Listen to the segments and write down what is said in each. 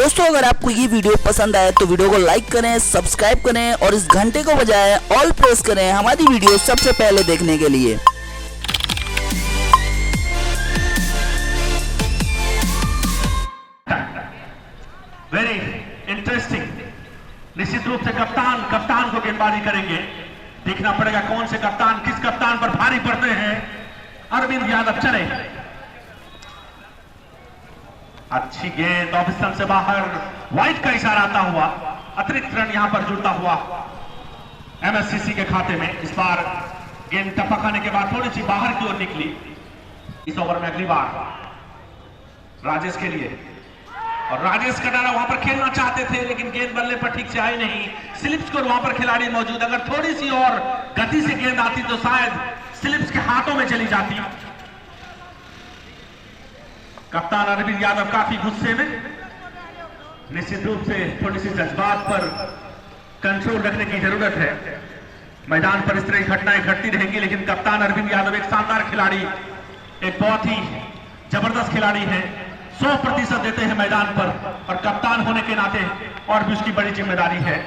दोस्तों अगर आपको ये वीडियो पसंद आए तो वीडियो को लाइक करें, सब्सक्राइब करें और इस घंटे को बजाय ऑल प्रेस करें हमारी वीडियो सबसे पहले देखने के लिए। Very interesting. निश्चित रूप से कप्तान को गेंदबाजी करेंगे। देखना पड़ेगा कौन से कप्तान किस कप्तान पर भारी पड़ते हैं। अरविंद यादव चले, अच्छी गेंद ऑफ स्टंप से बाहर, वाइड का इशारा आता हुआ, अतिरिक्त रन यहां पर जुड़ता हुआ एमएससीसी के खाते में। इस बार गेंद टपक आने के बाद थोड़ी सी बाहर की ओर निकली। इस ओवर में अगली बार राजेश के लिए, और राजेश कटारा वहां पर खेलना चाहते थे लेकिन गेंद बल्ले पर ठीक से आई नहीं। स्लिप स्कोर वहां पर खिलाड़ी मौजूद, अगर थोड़ी सी और गति से गेंद आती तो शायद स्लिप्स के हाथों में चली जाती। कप्तान अरविंद यादव काफी गुस्से में, निश्चित रूप से थोड़ी सी जज्बात पर कंट्रोल रखने की जरूरत है। मैदान पर इस तरह की घटनाएं घटती रहेंगी लेकिन कप्तान अरविंद यादव एक शानदार खिलाड़ी, एक बहुत ही जबरदस्त खिलाड़ी है। 100% देते हैं मैदान पर और कप्तान होने के नाते और भी उसकी बड़ी जिम्मेदारी है।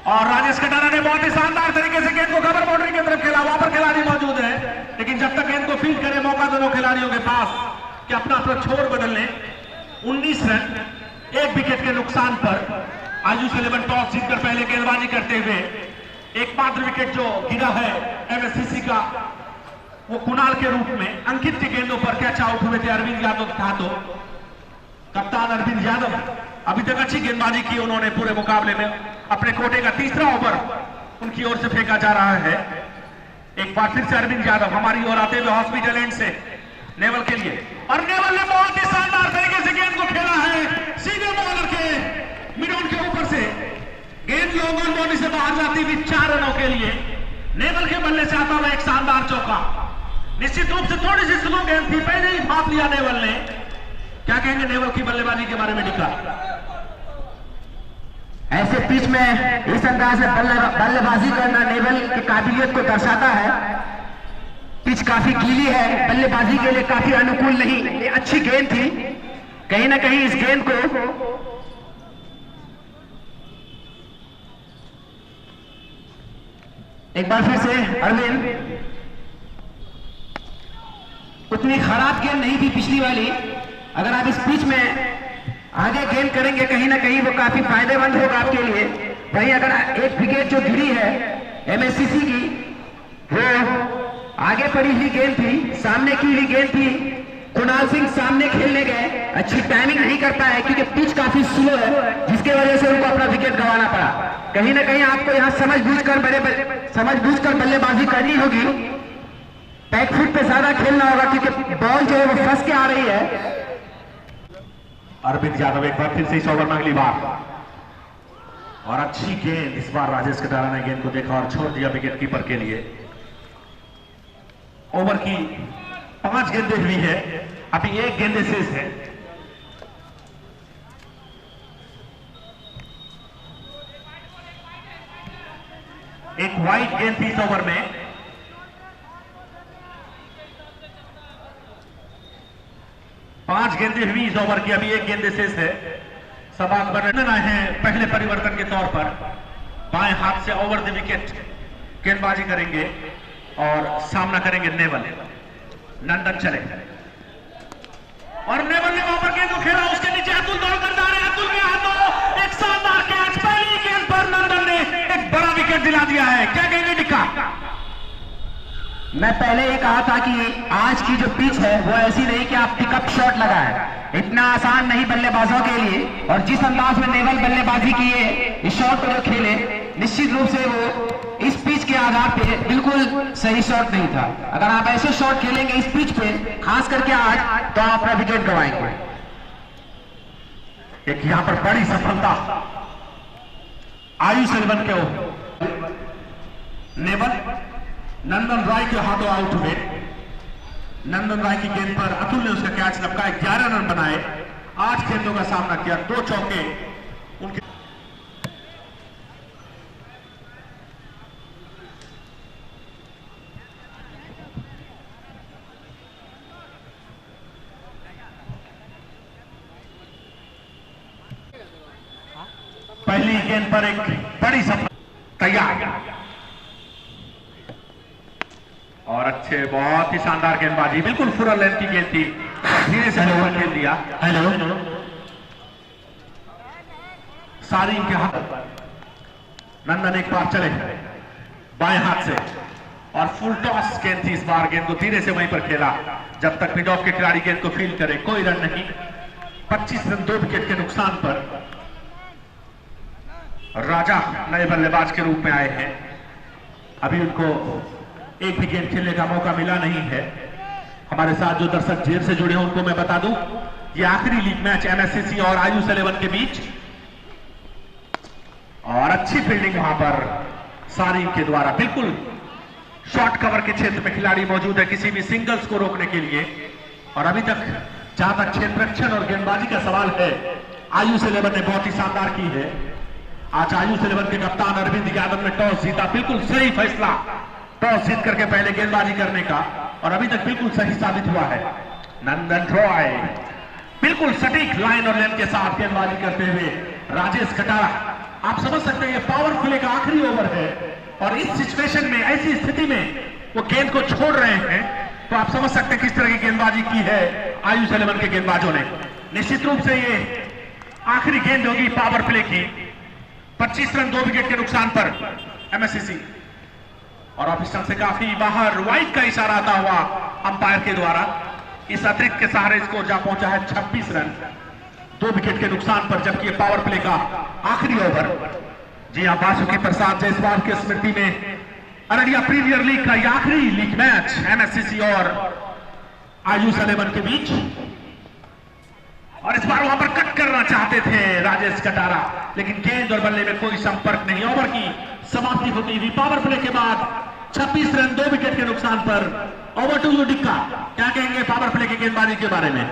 और राजेश कटारा ने बहुत ही शानदार तरीके से गेंद को कवर बाउंड्री की तरफ खेला। वहां पर खिलाड़ी मौजूद है लेकिन जब तक गेंद को फील्ड करे मौका दोनों खिलाड़ियों के पास कि अपना छोर बदलने। 19 रन 1 विकेट के नुकसान पर आयुष 11 टॉस जीतकर पहले गेंदबाजी करते हुए एकमात्र विकेट जो गिरा है एमएससीसी का वो कुणाल के रूप में। अंकित की गेंदों पर कैच आउट हुए थे अरविंद यादव के हाथों। कप्तान अरविंद यादव अभी तक अच्छी गेंदबाजी की उन्होंने पूरे मुकाबले में। अपने कोटे का तीसरा ओवर उनकी ओर से फेंका जा रहा है। एक बार फिर से अरविंद यादव हमारी ओर आते हुए हॉस्पिटल एंड से नेवल के लिए, और नेवल ने बहुत ही शानदार तरीके से गेंद को खेला है सीधे बॉलर के मिड ऑन के ऊपर से। गेंद लॉन्ग ऑन बॉडी से बाहर जाती हुई 4 रनों के लिए नेवल के बल्ले से आता हुआ एक शानदार चौका। निश्चित रूप से थोड़ी सी स्लो गेंद थी, पहले ही भाप लिया नेवल ने। क्या कहेंगे नेवल की बल्लेबाजी के बारे में? निका ऐसे पिच में इस अंदाज से बल्लेबाजी करना नेवल की काबिलियत को दर्शाता है। पिच काफी गीली है, बल्लेबाजी के लिए काफी अनुकूल नहीं। ये अच्छी गेंद थी, कहीं ना कहीं इस गेंद को एक बार फिर से अरविंद, उतनी खराब गेंद नहीं थी पिछली वाली। अगर आप इस पिच में आगे गेंद करेंगे कहीं ना कहीं वो काफी फायदेमंद होगा आपके लिए। वहीं अगर एक विकेट जो गिरी है एमएससीसी की, वो आगे पड़ी हुई गेंद थी, सामने की हुई गेंद थी। कुणाल सिंह सामने खेलने गए, अच्छी टाइमिंग नहीं कर पाए क्योंकि पिच काफी स्लो है जिसके वजह से उनको अपना विकेट गंवाना पड़ा। कहीं ना कहीं आपको यहाँ समझबूझकर बल्लेबाजी करनी होगी। बैक फुट पे ज्यादा खेलना होगा क्योंकि बॉल जो है वो फंस के आ रही है। अरविंद यादव एक बार फिर से इस ओवर में अगली बार, और अच्छी गेंद इस बार राजेश कटारा ने गेंद को देखा और छोड़ दिया विकेट कीपर के लिए। ओवर की 5 गेंदें हुई है, अभी 1 गेंद शेष है। एक वाइड गेंद थी इस ओवर में। पांच गेंदें हुई इस ओवर की, अभी 1 गेंद शेष है। सभा बनना है पहले परिवर्तन के तौर पर। बाएं हाथ से ओवर द विकेट गेंदबाजी करेंगे और सामना करेंगे नेवल। नंदन चले, और नेवल ने वहां पर गेंद को खेला, उसके नीचे अतुल दौड़कर जा रहे हैं। अतुल के हाथों एक शानदार कैच, पहली गेंद पर नंदन ने एक बड़ा विकेट दिला दिया है। क्या कहेंगे निका? मैं पहले ये कहा था कि आज की जो पिच है वो ऐसी नहीं कि आप पिकअप शॉट लगाएं, इतना आसान नहीं बल्लेबाजों के लिए। और जिस अंदाज में नेवल बल्लेबाजी किए, इस शॉट को जो खेले, निश्चित रूप से वो इस पिच के आधार पे बिल्कुल सही शॉट नहीं था। अगर आप ऐसे शॉट खेलेंगे इस पिच पे, खास करके आज, तो आप अपना विकेट गंवाएंगे। एक यहां पर बड़ी सफलता आयुष 11 के नेवल नंदन राय के हाथों आउट हुए। नंदन राय की गेंद पर अतुल ने उसका कैच लपका 11 रन बनाए। 8 गेंदों का सामना किया, 2 चौके उनके। पहली गेंद पर एक बड़ी सफलता तैयार और अच्छे बहुत ही शानदार गेंदबाजी, बिल्कुल फुल लेंथ की गेंद थी, धीरे से ओवर खेल दिया। हेलो सारीन के हाथ नंदन एक बार चले बाएं हाथ से और फुल टॉस गेंद थी। इस बार गेंद को धीरे से वहीं पर खेला जब तक मिड ऑफ के खिलाड़ी गेंद को फील करे। कोई रन नहीं, 25 रन 2 विकेट के नुकसान पर राजा नए बल्लेबाज के रूप में आए हैं। अभी उनको एक भी गेंद खेलने का मौका मिला नहीं है। हमारे साथ जो दर्शक जेल से जुड़े हैं उनको मैं बता दूं, ये आखिरी लीग मैच एमएससीसी और आयुष 11 के बीच, और अच्छी फील्डिंग वहां पर सारीन के द्वारा। बिल्कुल शॉर्ट कवर के क्षेत्र में खिलाड़ी मौजूद है किसी भी सिंगल्स को रोकने के लिए। और अभी तक जहां तक क्षेत्ररक्षण और गेंदबाजी का सवाल है, आयुष 11 ने बहुत ही शानदार की है। आज आयुष 11 के कप्तान अरविंद यादव ने टॉस जीता, बिल्कुल सही फैसला टॉस जीत करके पहले गेंदबाजी करने का, और अभी तक बिल्कुल सही साबित हुआ है। नंदन रॉय बिल्कुल सटीक लाइन और लेंथ के साथ गेंदबाजी करते हुए राजेश कटारा। आप समझ सकते हैं ये पावर प्ले का आखिरी ओवर है और इस सिचुएशन में, ऐसी स्थिति में वो गेंद को छोड़ रहे हैं, तो आप समझ सकते हैं किस तरह की गेंदबाजी की है आयुष 11 के गेंदबाजों ने। निश्चित रूप से ये आखिरी गेंद होगी पावर प्ले की। 25 रन 2 विकेट के नुकसान पर एमएससीसी, और ऑफिसर से काफी बाहर वाइड का इशारा आता हुआ अंपायर के द्वारा। इस अतिरिक्त के सहारे स्कोर जा पहुंचा है 26 रन 2 विकेट के नुकसान पर, जबकि ये पावर प्ले का आखिरी ओवर। जी हां, बासुकी प्रसाद जायसवाल की स्मृति में अररिया प्रीमियर लीग का यह आखिरी लीग मैच एमएससीसी और आयुष 11 के बीच, और इस बार वहां पर कट करना चाहते थे राजेश कटारा, लेकिन गेंद और बल्ले में कोई संपर्क नहीं। ओवर की समाप्ति होती हुई पावर प्ले के बाद 26 रन 2 विकेट के नुकसान पर। ओवर टू यू डिक्का, क्या कहेंगे पावर प्ले की गेंदबाजी के बारे में?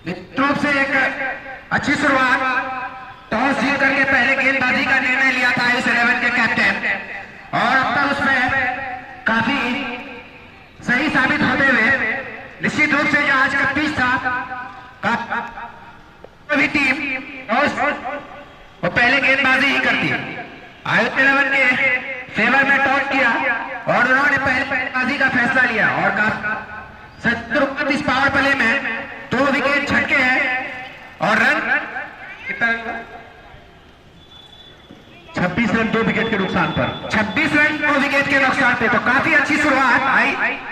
निश्चित रूप से एक अच्छी शुरुआत, टॉस जीत करके पहले गेंदबाजी का निर्णय लिया था आयुष 11 के कैप्टन, और अब तक उसमें काफी सही साबित होते हुए निश्चित रूप से आज का पिच था, भी टीम वो पहले गेंदबाजी ही करती। आयुष 11 के फेवर में टॉस किया और उन्होंने पहले गेंदबाजी का फैसला लिया, और 70 इस पावर प्ले में 2 विकेट छटके हैं और रन कितना? 26 रन 2 विकेट के नुकसान पर। 26 रन 2 विकेट के नुकसान पे, तो काफी अच्छी शुरुआत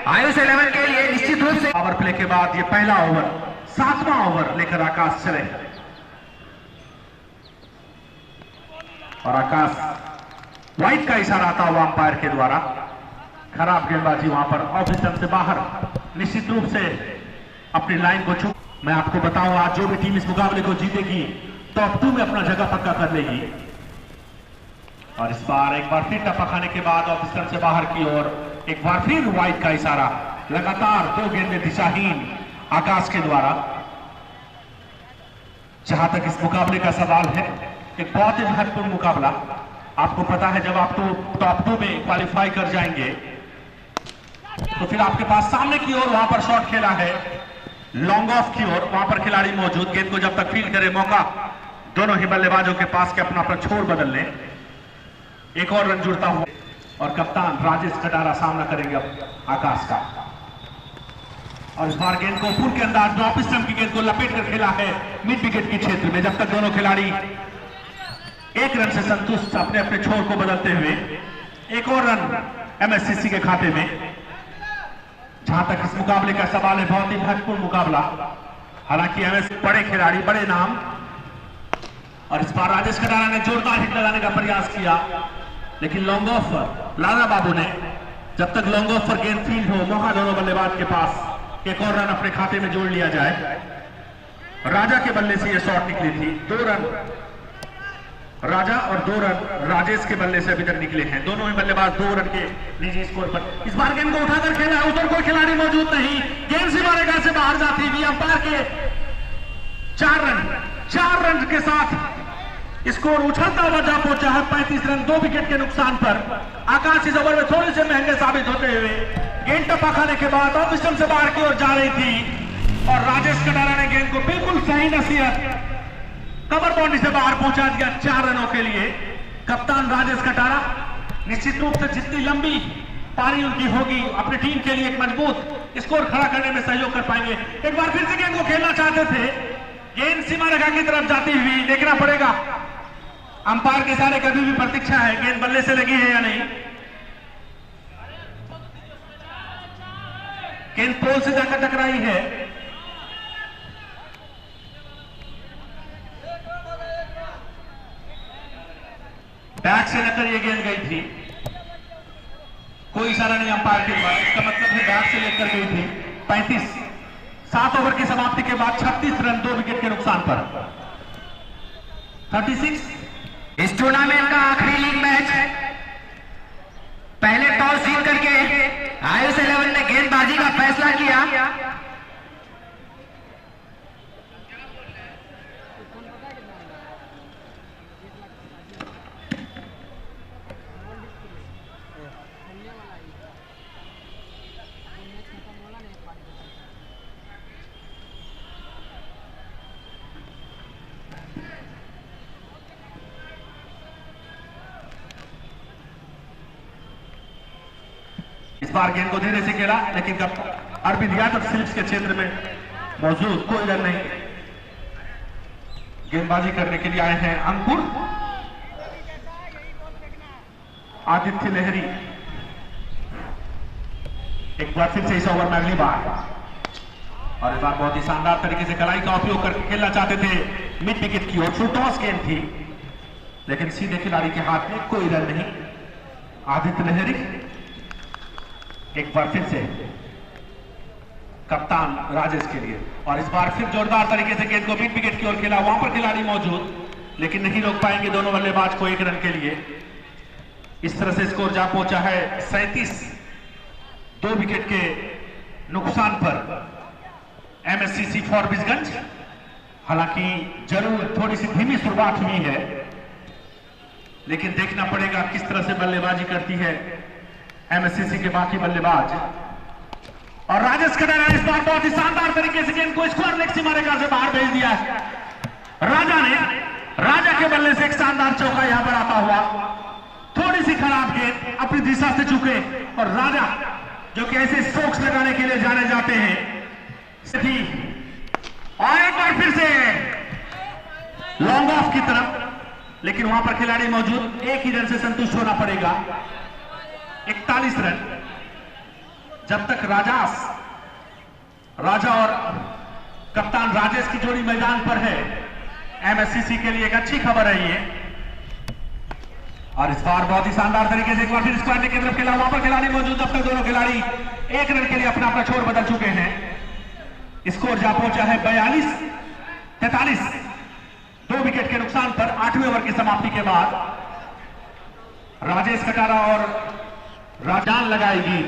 आयुष 11 के लिए। निश्चित रूप से पावर प्ले के बाद ये पहला ओवर, 7वां ओवर लेकर आकाश चले, और आकाश वाइड का इशारा आता हुआ अंपायर के द्वारा। खराब गेंदबाजी वहां पर, ऑफिसर से बाहर, निश्चित रूप से अपनी लाइन को छू। मैं आपको बताऊं, आज जो भी टीम इस मुकाबले को जीतेगी टॉप 2 में अपना जगह पक्का कर लेगी। और इस बार एक बार फिर टप्पा खाने के बाद ऑफिसर से बाहर की ओर एक बार फिर वाइड का इशारा। लगातार 2 गेंदें दिशाहीन आकाश के द्वारा। जहां तक इस मुकाबले का सवाल है, एक बहुत ही महत्वपूर्ण मुकाबला। आपको पता है जब आप टॉप 2 में क्वालिफाई कर जाएंगे तो फिर आपके पास सामने की ओर वहां पर शॉट खेला है, लॉन्ग ऑफ की ओर, वहां पर खिलाड़ी मौजूद, गेंद को जब तक फील करे मौका दोनों ही बल्लेबाजों के पास के अपना छोर बदल लें। एक और रन जुड़ता हुआ, और कप्तान राजेश कटारा सामना करेंगे अब आकाश का। और इस बार गेंद को फुल के अंदाज में ऑफिस की गेंद को लपेट कर खेला है मिड विकेट के क्षेत्र में, जब तक दोनों खिलाड़ी 1 रन से संतुष्ट अपने अपने छोर को बदलते हुए। एक और रन एमएससीसी के खाते में। जहां तक इस मुकाबले का सवाल है, बहुत ही महत्वपूर्ण मुकाबला। हालांकि एमएससी बड़े खिलाड़ी, बड़े नाम, और इस बार राजेश कटारा ने जोरदार हिट लगाने का प्रयास किया, लेकिन लॉन्ग ऑफ लाला बाबू ने, जब तक लॉन्ग ऑफ पर गेंद फील्ड हो, मौका दोनों बल्लेबाज के पास एक और रन अपने खाते में जोड़ लिया जाए। राजा के बल्ले से यह शॉट निकली थी। 2 रन राजा और 2 रन राजेश के बल्ले से अभी तक निकले हैं। दोनों ही बल्लेबाज 2 रन के निजी स्कोर पर। इस बार गेंद को उठाकर खेला, उधर कोई खिलाड़ी मौजूद नहीं, गेंद सीमारेखा से बाहर जाती हुई। अंपायर के 4 रन के साथ स्कोर उछलता हुआ जा पहुंचा है 35 रन 2 विकेट के नुकसान पर। आकाश इस ओवर में थोड़े से महंगे साबित होते हुए, गेंद टप्पा खाने के बाद ऑफ स्टंप से बाहर की ओर जा रही थी, और राजेश कटारा ने गेंद को बिल्कुल सही नसीहत, कवर बाउंड्री से बाहर पहुंचा दिया 4 रनों के लिए कप्तान राजेश कटारा। निश्चित रूप से जितनी लंबी पारी उनकी होगी अपनी टीम के लिए एक मजबूत स्कोर खड़ा करने में सहयोग कर पाएंगे। एक बार फिर से गेंद को खेलना चाहते थे, गेंद सीमा रेखा की तरफ जाती हुई, देखना पड़ेगा अंपायर के सारे कभी भी प्रतीक्षा है गेंद बल्ले से लगी है या नहीं। गेंद पोल से जाकर टकराई है। बैट से लेकर ये गेंद गई थी, कोई इशारा नहीं अंपायर के द्वारा, इसका मतलब है बैट से लेकर गई थी। 35 7 ओवर की समाप्ति के बाद 36 रन 2 विकेट के नुकसान पर। 36 इस टूर्नामेंट का आखिरी लीग मैच, पहले टॉस जीत करके आयुष 11 ने गेंदबाजी का फैसला किया। इस बार गेंद को धीरे से खेला, लेकिन अरविंद यादव स्लिप्स के क्षेत्र में मौजूद, कोई रन नहीं। गेंदबाजी करने के लिए आए हैं अंकुर, आदित्य लहरी। एक बार फिर से इस ओवर में अगली बार, और इस बार बहुत ही शानदार तरीके से कलाई का उपयोग करके खेलना चाहते थे मिड विकेट की ओर। फुल टॉस गेंद थी, लेकिन सीधे खिलाड़ी के हाथ में, कोई रन नहीं। आदित्य लहरी एक बार फिर से कप्तान राजेश के लिए, और इस बार फिर जोरदार तरीके से गेंद को मिड विकेट की ओर खेला। वहां पर खिलाड़ी मौजूद, लेकिन नहीं रोक पाएंगे दोनों बल्लेबाज को 1 रन के लिए। इस तरह से स्कोर जा पहुंचा है 37, 2 विकेट के नुकसान पर एमएससीसी फॉरबिसगंज। हालांकि जरूर थोड़ी सी धीमी शुरुआत हुई है, लेकिन देखना पड़ेगा किस तरह से बल्लेबाजी करती है एमएससीसी के बाकी बल्लेबाज। और राजेश कटारा इस बार बहुत ही शानदार तरीके से गेंद को स्क्वायर लेग सीमा रेखा से बाहर भेज दिया है। राजा के बल्ले से एक शानदार चौका यहां पर आता हुआ। थोड़ी सी खराब गेंद अपनी दिशा से चुके, और राजा जो कि ऐसे स्ट्रोक्स लगाने के लिए जाने जाते हैं। और एक बार फिर से लॉन्ग ऑफ की तरफ, लेकिन वहां पर खिलाड़ी मौजूद, एक ही रन से संतुष्ट होना पड़ेगा। 41 रन। जब तक राजा और कप्तान राजेश की जोड़ी मैदान पर है, एमएससीसी के लिए एक अच्छी खबर है ये। और इस बार बहुत ही शानदार तरीके से एक बार फिर स्क्वायर की तरफ खेला, वहां पर खिलाड़ी मौजूद। अब तक दोनों खिलाड़ी 1 रन के लिए अपना अपना छोर बदल चुके हैं। स्कोर जा पहुंचा है 42-43, 2 विकेट के नुकसान पर 8वें ओवर की समाप्ति के बाद। राजेश कटारा और राजान लगाएगी।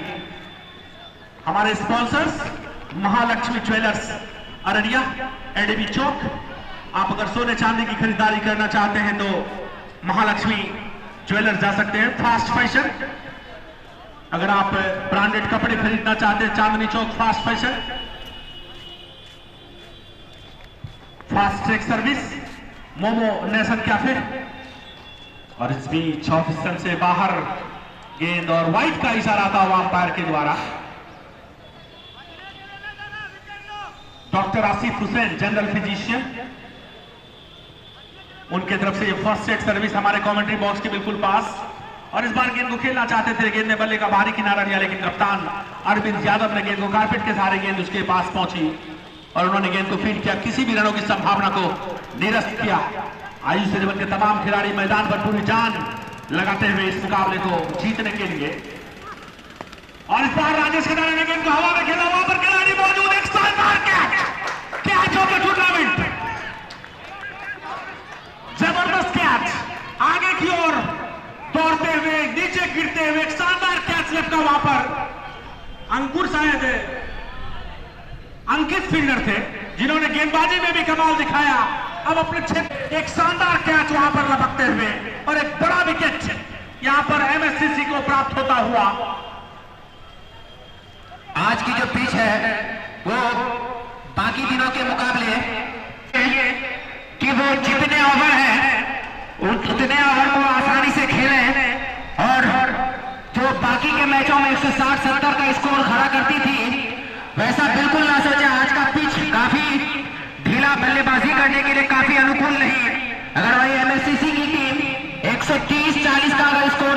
हमारे sponsors Mahalakshmi jewellers Araria, ADB Chowk. आप अगर सोने चांदी की खरीदारी करना चाहते हैं तो महालक्ष्मी ज्वेलर्स जा सकते हैं। फास्ट फैशन, अगर आप ब्रांडेड कपड़े खरीदना चाहते हैं, Chandni Chowk fast fashion. Fast track service, momo nation cafe. और इस बीच ऑफ स्टंप से बाहर गेंद, और वाइड का इशारा था अंपायर के द्वारा। Doctor Asif Hussain, general physician, उनके तरफ से फर्स्ट सेट सर्विस हमारे कमेंट्री बॉक्स के बिल्कुल पास। और इस बार गेंद को खेलना चाहते थे, गेंद ने बल्ले का बाहरी किनारा लिया, लेकिन कप्तान अरविंद यादव ने गेंद को कारपेट के सहारे गेंद उसके पास पहुंची, और उन्होंने गेंद को फील्ड किया, किसी भी रनों की संभावना को निरस्त किया। आयुष 11 के तमाम खिलाड़ी मैदान पर पूरी जान लगाते हुए इस मुकाबले को जीतने के लिए। और इस बार राजेश कटारा ने गेंद को हवा में खेला, वहां पर खिलाड़ी मौजूद। एक शानदार कैच ऑफ द टूर्नामेंट, जबरदस्त कैच, आगे की ओर दौड़ते हुए, नीचे गिरते हुए एक शानदार कैच लेफ्ट का। वहां पर अंकुर शायद अंकित फील्डर थे जिन्होंने गेंदबाजी में भी कमाल दिखाया। अब अपने क्षेत्र एक शानदार कैच वहां पर लपकते हुए, और एक बड़ा विकेट यहां पर एमएससीसी को प्राप्त होता हुआ। आज की जो पिच है वो बाकी दिनों के मुकाबले उतने ओवर को आसानी से खेले और जो बाकी के मैचों में 160-70 का स्कोर खड़ा करती थी, वैसा बिल्कुल ना सोचा। आज का पिच काफी ढीला, बल्लेबाजी करने के लिए काफी अनुकूल नहीं। अगर वही एमएससीसी की टीम 130-40 का अगर स्कोर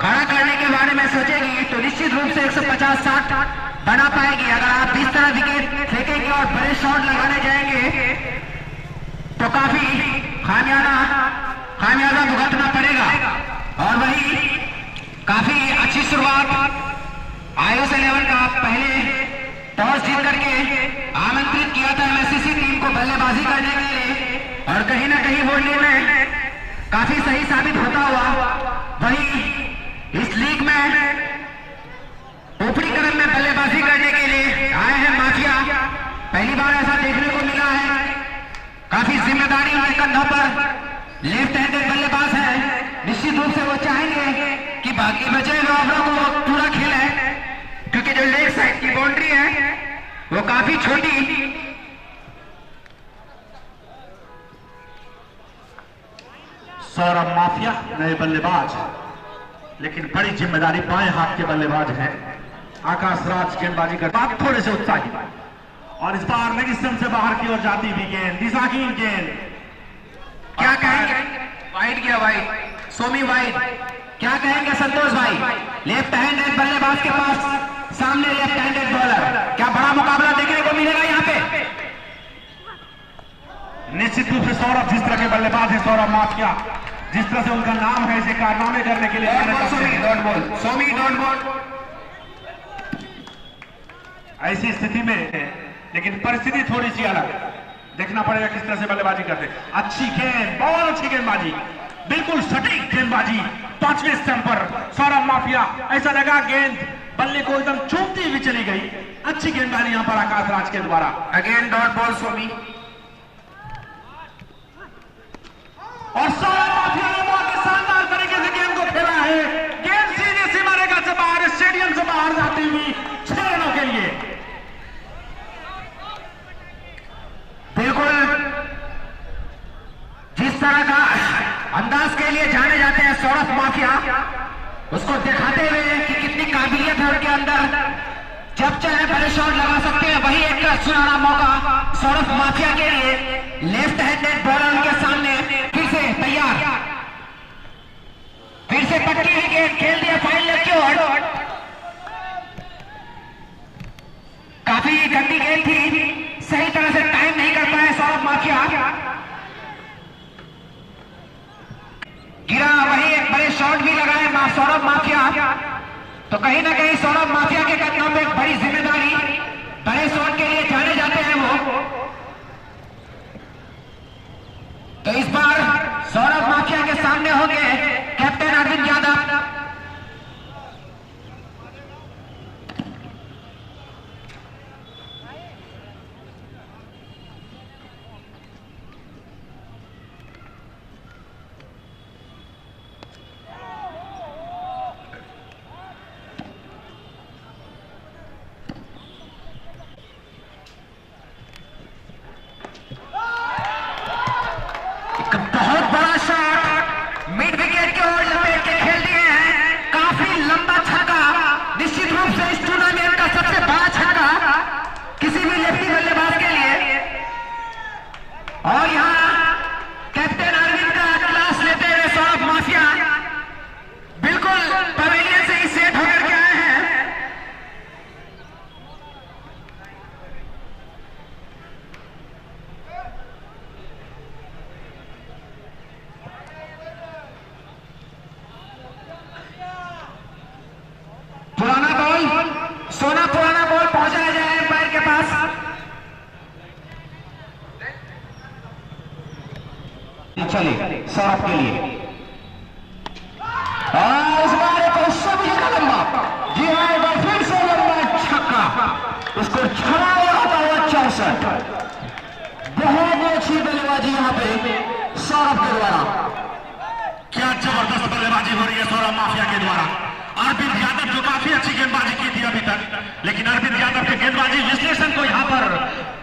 खड़ा करने के बारे में सोचेगी तो निश्चित रूप से 150-60 बना पाएगी। अगर आप इस तरह विकेट फेंकेंगे और बड़े शॉट लगाने जाएंगे तो काफी खामियाजा भुगतना पड़ेगा। और वही काफी अच्छी शुरुआत आयुष 11 का पहले टॉस जीत करके आमंत्रित किया था एमएससीसी टीम को बल्लेबाजी करने के लिए, और कहीं ना कहीं वो निर्णय काफी सही साबित होता हुआ। वही इस लीग में ऊपरी क्रम में बल्लेबाजी करने के लिए आए हैं माफिया। पहली बार ऐसा देखने को मिला है। काफी जिम्मेदारी उनके कंधों पर, लेफ्ट हैंडेड बल्लेबाज है। निश्चित रूप से वो चाहेंगे कि बाकी बचे हुए ओवरों को वो पूरा खेले, क्योंकि जो लेग साइड की बाउंड्री है वो काफी छोटी। सौरभ माफिया नए बल्लेबाज, लेकिन बड़ी जिम्मेदारी बाएं हाथ के बल्लेबाज हैं। आकाश राज गेंदबाजी कर बात थोड़े से उत्साहित, और इस बार लेग स्टंप से बाहर की ओर जाती हुई गेंद, दिशाहीन गेंद। क्या कहेंगे? वाइड गया, वाइड, सोमी वाइड। क्या कहेंगे संतोष भाई? लेफ्ट हैंडेड बल्लेबाज के पास सामने लेफ्ट हैंडेड बॉलर, क्या बड़ा मुकाबला देखने को मिलेगा यहाँ पे? निश्चित रूप से सौरभ जिस तरह के बल्लेबाज है, सौरभ माफिया जिस तरह से उनका नाम है, इसे कारनामे करने के लिए सोमी डॉट बॉल। ऐसी स्थिति में, लेकिन परिस्थिति थोड़ी सी अलग, देखना पड़ेगा किस तरह से बल्लेबाजी करते। अच्छी गेंद, बहुत अच्छी गेंदबाजी, बिल्कुल सटीक गेंदबाजी 5वें स्टंप पर सौरभ माफिया। ऐसा लगा गेंद बल्ले को एकदम चूमती हुई चली गई। अच्छी गेंदबाजी यहां पर आकाश राज के द्वारा। अगेन डॉट बॉल सोमी, और सौरभ माफिया ने बहुत ही शानदार तरीके से गेंद को खेला है। गेंद सीधी सीमा रेखा से बाहर, स्टेडियम से बाहर जाती हुई 6 रनों के लिए। बिल्कुल जिस तरह का अंदाज के लिए जाने जाते हैं सौरभ माफिया, उसको दिखाते हुए कि कितनी काबिलियत है उनके अंदर। जब चाहे बड़े शॉट लगा सकते हैं। वही एक सुनहरा मौका सौरभ माफिया के लिए। लेफ्ट हैंडेड बॉलर उनके सामने, फिर से तैयार, फिर से पटकी हुई गेंद खेल दिया फाइल लेग की ओर। काफी गंदी गेंद थी, सही तरह से टाइम नहीं कर पाए सौरभ माफिया। गिरा, वही एक बड़े शॉट भी लगाए सौरभ माफिया। तो कहीं ना कहीं सौरभ माफिया के कंधों में एक बड़ी जिम्मेदारी, बड़े शॉट के लिए जाने जाते हैं वो। तो इस बार सौरभ माफिया के सामने होंगे कैप्टन अरविंद यादव। बहुत बड़ा शॉट मिड विकेट की ओर लपेट के खेल दिए हैं। काफी लंबा छक्का, निश्चित रूप से इस टूर्नामेंट का सबसे बड़ा छक्का किसी भी लेफ्टी बल्लेबाज के लिए। और यहाँ कैप्टन अरविंद का क्लास लेते हुए सौरभ माफिया बिल्कुल पवेलियन से ही सेट होकर के आए हैं। पुराना बॉल, सोना पुराना बॉल पहुंचाया जाए एम्पायर के पास। चलिए सौरभ के लिए, इस बार एक सभी का लंबा, जी हाँ, फिर से लंबा छक्का, उसको छड़ाया होता हुआ 64। बहुत अच्छी बल्लेबाजी यहाँ पे सौरभ के द्वारा। क्या जबरदस्त बल्लेबाजी हो रही है सौरभ माफिया के द्वारा। अरविंद यादव जो काफी अच्छी गेंदबाजी की थी अभी तक, लेकिन अरविंद यादव के गेंदबाजी विश्लेषण को यहाँ पर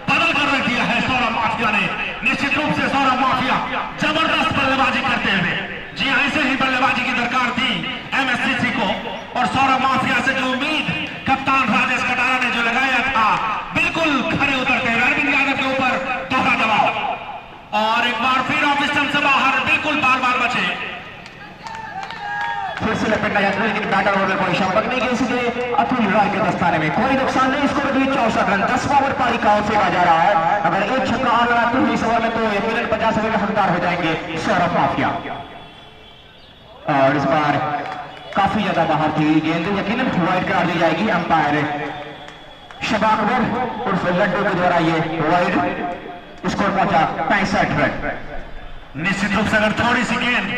बदल कर रख दिया है सौरभ माफिया ने। निश्चित रूप से सौरभ माफिया जबरदस्त बल्लेबाजी करते हुए, जी से लपेटा जाता है, लेकिन बैटर ओवर कोई शंपक नहीं किया, इसलिए अतुल राय के दस्ताने में कोई नुकसान नहीं। इसको भी 64 रन 10वां ओवर पारी का फेंका जा रहा है। अगर एक छक्का और लगाते हुए इस ओवर में तो यकीनन 50 ओवर में हकदार हो जाएंगे सौरभ माफिया। और इस बार काफी ज्यादा बाहर थी गेंद, यकीनन वाइड करार दी जाएगी। अंपायर शबा अकबर उर्फ लड्डू के द्वारा ये वाइड। स्कोर पहुंचा 65 रन। निश्चित रूप से अगर थोड़ी सी गेंद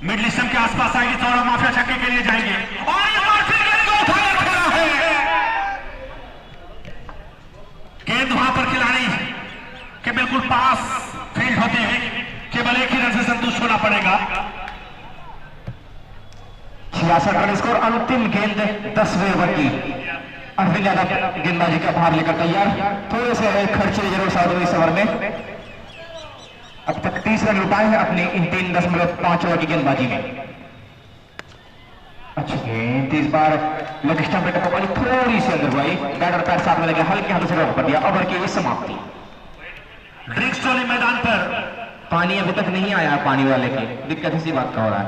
मिडिल स्टंप के आसपास आएगी सौरभ माफिया छक्के के लिए जाएंगे। और ये बार फिर गेंद को उठाया खड़ा है। गेंद वहां पर खिलाड़ी के बिल्कुल पास फील्ड होती है, केवल एक ही रन से संतुष्ट होना पड़ेगा। 66 रन स्कोर। अंतिम गेंद 10वें ओवर की। अरविंद यादव गेंदबाजी का भार लेकर तैयार। थोड़े से खर्चे जरूर साधु इस ओवर में। अब तक 30 रन रुपाए हैं अपनी इन 3.5 ओवर की गेंदबाजी में। अच्छी गेंद इस बार लेग स्टंप पे टपक वाली थोड़ी सी अंदर हुई, बैटर पैर साथ में लगे, हल्के हाथों से रन कर दिया। ओवर की समाप्ति। ड्रिंक्स टोली मैदान पर पानी अभी तक नहीं आया, पानी वाले की दिक्कत इसी बात का हो रहा है।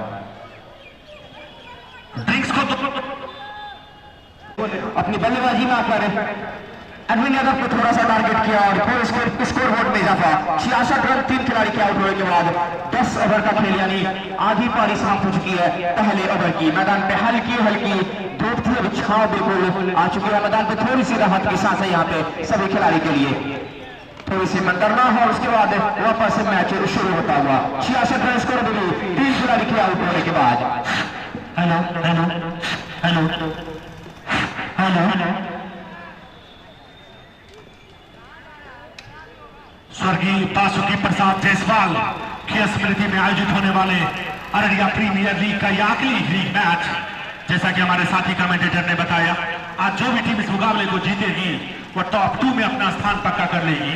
ड्रिंक्स को अपनी बल्लेबाजी में आकर अरविंद यादव को थोड़ा सा टारगेट किया और फिर स्कोर बोर्ड में इजाफा। 66 रन 3 खिलाड़ी के आउट होने के बाद 10 ओवर का खेल यानी आधी पारी समाप्त हो चुकी है पहले ओवर की। मैदान पे हल्की हल्की धूप थी, अब छांव बिल्कुल आ चुकी है। मैदान पे थोड़ी सी राहत की सांस है यहाँ पे सभी खिलाड़ी के लिए। थोड़ी सी मंतरना है और उसके बाद वापस से मैच शुरू होता हुआ। 66 रन स्कोर मिली 3 खिलाड़ी के आउट होने के बाद। Hello hello hello hello hello. स्वर्गीय बासुकी प्रसाद जायसवाल की स्मृति में आयोजित होने वाले अररिया प्रीमियर लीग का यह आखिरी लीग मैच, जैसा कि हमारे साथी कमेंटेटर ने बताया, आज जो भी टीम इस मुकाबले को जीतेगी वो टॉप 2 में अपना स्थान पक्का कर लेगी।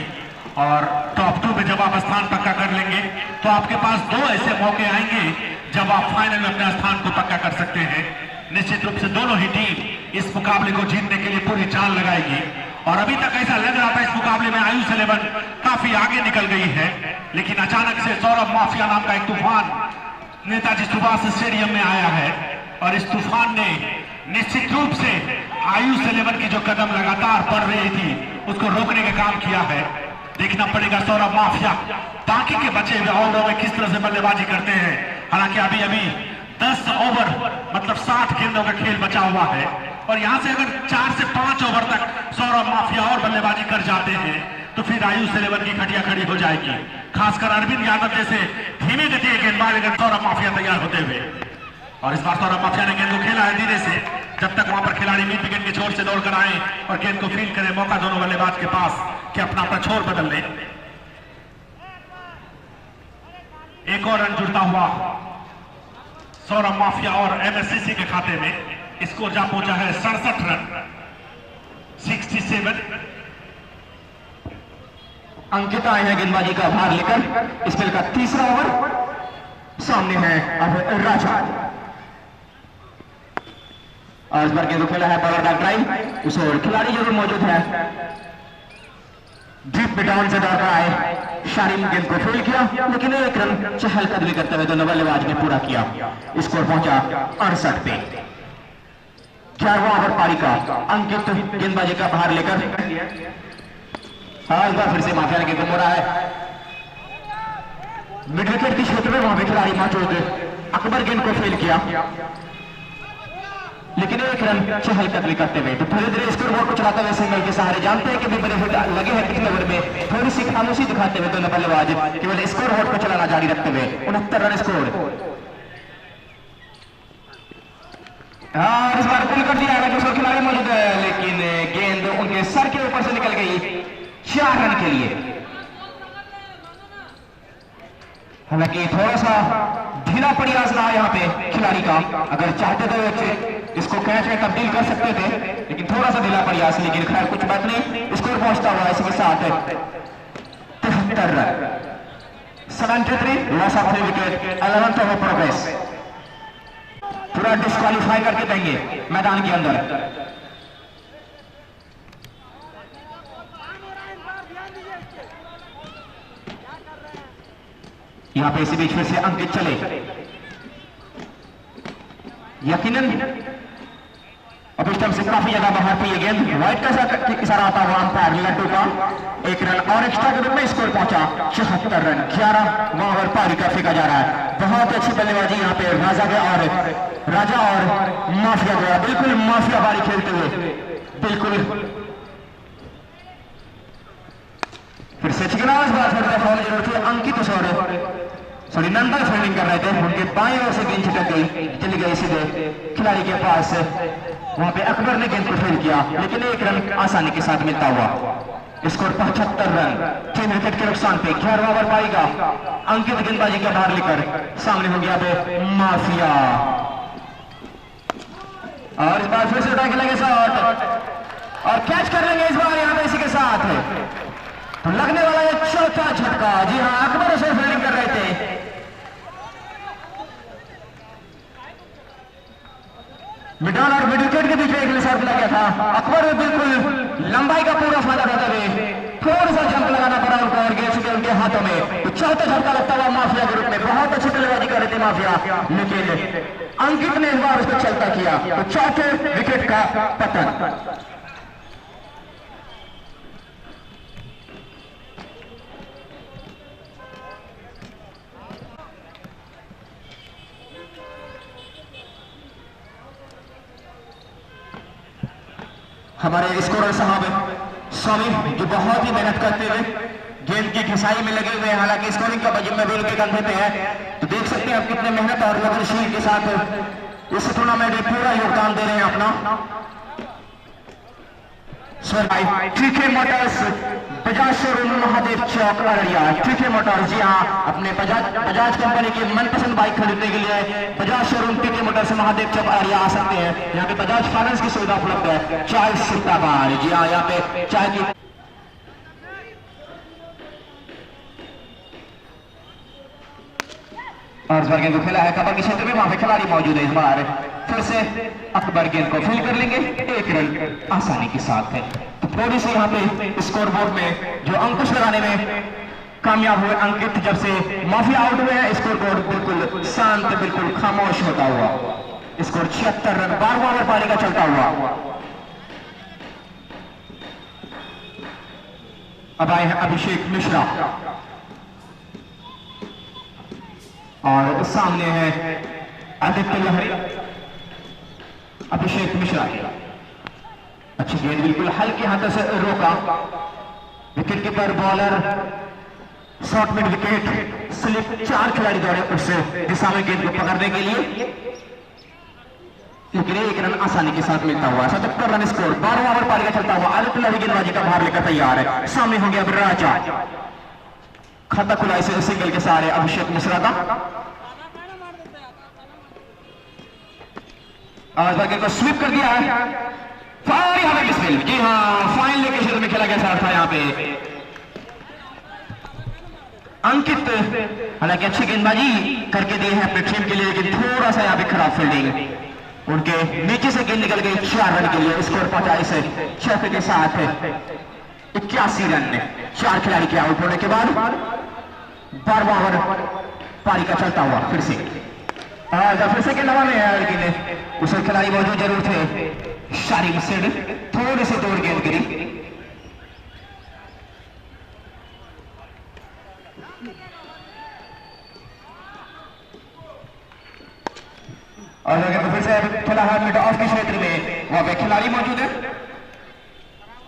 और टॉप 2 में जब आप स्थान पक्का कर लेंगे तो आपके पास 2 ऐसे मौके आएंगे जब आप फाइनल में अपने स्थान को पक्का कर सकते हैं। निश्चित रूप से दोनों ही टीम इस मुकाबले को जीतने के लिए पूरी जान लगाएगी। और अभी तक ऐसा लग रहा था इस मुकाबले में आयुष 11 काफी आगे निकल गई है, लेकिन अचानक से सौरभ माफिया नाम का एक तूफान नेताजी सुभाष स्टेडियम में आया है। और इस तूफान ने निश्चित रूप से आयुष 11 की जो कदम लगातार बढ़ रही थी उसको रोकने का काम किया है। देखना पड़ेगा सौरभ माफिया बाकी के बचे हुए ओवरों में किस तरह से बल्लेबाजी करते हैं। हालांकि अभी अभी 10 ओवर मतलब 60 गेंदों का खेल बचा हुआ है और यहां से अगर 4 से 5 ओवर तक सौरभ माफिया और बल्लेबाजी कर जाते हैं तो फिर आयुष 11 की खटिया खड़ी हो जाएगी। खासकर अरविंद यादव जैसे धीमी गति के गेंदबाज अगर सौरभ माफिया तैयार होते हुए। और इस बार सौरभ माफिया ने गेंद को खेला है धीरे से, जब तक वहां पर खिलाड़ी मिड विकेट के छोर से दौड़कर आए और गेंद को फील्ड करे, मौका दोनों बल्लेबाज के पास कि अपना अपना छोर बदल ले। एक और रन जुड़ता हुआ सौरभ माफिया और एमएससीसी के खाते में। स्कोर जा पहुंचा है 67 रन 67। अंकिता आए हैं गेंदबाजी का भार लेकर। स्पेल का तीसरा ओवर सामने है अब राजा। और इस बार गेंद खेला है पावर बैक ड्राइव। उस ओर खिलाड़ी जरूर मौजूद है, डीप मिडाउन से दौड़कर आए, शारीम गेंद को फील्ड किया लेकिन एक रन चहलकदमी करते हुए दोनों बल्लेबाज ने पूरा किया। स्कोर पहुंचा 68 पे। 11वां ओवर पारी का। अंकित गेंदबाजी का भार लेकर। हाँ, इस बार फिर से माफिया ने गेंद मोड़ा है मिड विकेट के क्षेत्र में। वहां पे खिलाड़ी मौजूद, अकबर गेंद को फील्ड किया लेकिन एक रन चहलकदमी करते हुए। तो धीरे धीरे स्कोर बोर्ड को चलाते हुए सिंगल के सहारे, जानते हैं कि भी बेनिफिट लगे हैं पिछले ओवर में, थोड़ी सी खामोशी दिखाते हुए दोनों बल्लेबाज केवल स्कोर बोर्ड को चलाना जारी रखते हुए। 69 रन स्कोर। इस बार पुल कर दिया है, दूसरा खिलाड़ी मौजूद है लेकिन गेंद उनके सर के ऊपर से निकल गई 4 रन के लिए। हालांकि थोड़ा सा ढीला प्रयास रहा यहाँ पे खिलाड़ी का। अगर चाहते तो इसको कैच में तब्दील कर सकते थे लेकिन थोड़ा सा ढीला प्रयास, लेकिन खैर कुछ बात नहीं। स्कोर पहुंचता हुआ इसके साथ 73 run 73 loss of 3 wicket 11th over progress. पूरा डिस्क्वालीफाई करके देंगे मैदान के अंदर। यहाँ पे इसी बीच फिर से अंकित चले। यकीनन अब स्टंप से काफी ज्यादा बाहर पे ये गेंद वाइट का इशारा आता हुआ अंपायर लड्डू का 1 रन और एक्स्ट्रा के रूप में स्कोर पहुंचा 74 रन 11 ओवर पारी का फेंका जा रहा है। बहुत अच्छी बल्लेबाजी यहाँ पे राजा और माफिया द्वारा, बिल्कुल माफिया बारी खेलते हुए, बिल्कुल फिर से चिकना इस बार थोड़ा फॉल जरूरत थी। अंकित सॉरी नंदन फील्डिंग कर रहे थे, उनके बाईं ओर से गेंद छिटक गई, चली गई सीधे खिलाड़ी के पास। वहां पे अकबर ने गेंद को फील्ड किया, लेकिन 1 रन आसानी के साथ मिलता हुआ। स्कोर 75 रन 3 विकेट के नुकसान पे 11वां ओवर पाएगा। अंकित गेंदबाजी का बाहर लेकर सामने हो गया पे माफिया, और इस बार फिर से उठा के लगे शॉट और कैच कर लेंगे इस बार यहाँ पे इसी के साथ। तो लगने वाला ये चौथा झटका। जी हाँ, अकबर उसे फील्डिंग कर रहे थे। मिडल और मिड विकेट के बीच में एक शॉट लगा था। अकबर में बिल्कुल लंबाई का पूरा फायदा उठाते हुए थोड़ा सा जंप लगाना पड़ा उनको और गेंद सीधे उनके हाथों में। तो चौथा झटका लगता हुआ माफिया के रूप में। बहुत अच्छी बल्लेबाजी कर रहे थे माफिया, लेकिन अंकित ने इस बार उसको चलता किया। तो चौथे विकेट का पतन। हमारे स्कोरर साहब स्वामी जो बहुत ही मेहनत करते हुए गेंद की घिसाई में लगे हुए हैं, हालांकि स्कोरिंग का जिम्मा भी उनके कंधे पे है। तो देख सकते हैं आप कितने मेहनत और लगनशील के साथ इस टूर्नामेंट में पूरा योगदान दे रहे हैं अपना। TK motors Bajaj showroom Mahadev Chowk Araria. TK motors, जी हाँ, अपने बजाज कंपनी की मनपसंद बाइक खरीदने के लिए Bajaj showroom TK motors Mahadev Chowk Araria आ सकते हैं। यहाँ पे बजाज फाइनेंस की सुविधा उपलब्ध है। चाय सुट्टा बार, जी हाँ, यहाँ पे चाय की और इस बार गेंद को खेला है कबर के क्षेत्र में, वहां पे खिलाड़ी मौजूद है। इस बार फिर से अकबर गेंद को फील्ड कर लेंगे 1 रन आसानी के साथ है। तो थोड़ी सी यहाँ पे स्कोर बोर्ड में जो अंकुश लगाने में कामयाब हुए अंकित, जब से माफिया आउट हुए हैं स्कोर बोर्ड बिल्कुल शांत, बिल्कुल खामोश होता हुआ। स्कोर 76 रन 12वां ओवर पारी का चलता हुआ। अब आए हैं अभिषेक मिश्रा और सामने है आदित्य लहरी। अभिषेक मिश्रा अच्छी गेंद बिल्कुल हल्के हाथों से रोका। Wicket keeper bowler short mid wicket slip 4 खिलाड़ी दौड़े उससे दिशा में गेंद को पकड़ने के लिए, लेकिन 1 रन आसानी के साथ मिलता हुआ। 77 रन स्कोर 12वां ओवर पारी का चलता हुआ। आदित्य लहरी गेंदबाजी का भार लेकर तैयार है। सामने हो गया राजा, खाता खुला इसे सिंगल के सहारे अभिषेक मिश्रा का। गेंद को स्वीप कर दिया है। फाइनल यहाँ पे मिसफील्ड, जी हाँ, फाइनल के क्षेत्र में खेला गया शॉट था यहाँ पे। अंकित हालांकि अच्छी गेंदबाजी करके दी है अपनी टीम के लिए, लेकिन थोड़ा सा यहाँ पे खराब फील्डिंग। उनके नीचे से गेंद निकल गई 4 रन के लिए। स्कोर पहुंचा इसे चौके के साथ 81 रन में 4 खिलाड़ी के आउट होने के बाद 12वां ओवर पारी का चलता हुआ। फिर से के नवा में है, लेकिन उसे खिलाड़ी मौजूद जरूर थे। शारीम सिड थोड़ी सी दूर गेंद गिरी। और तो फिर से खेला है मिड ऑफ के क्षेत्र में, वहां पे खिलाड़ी मौजूद है।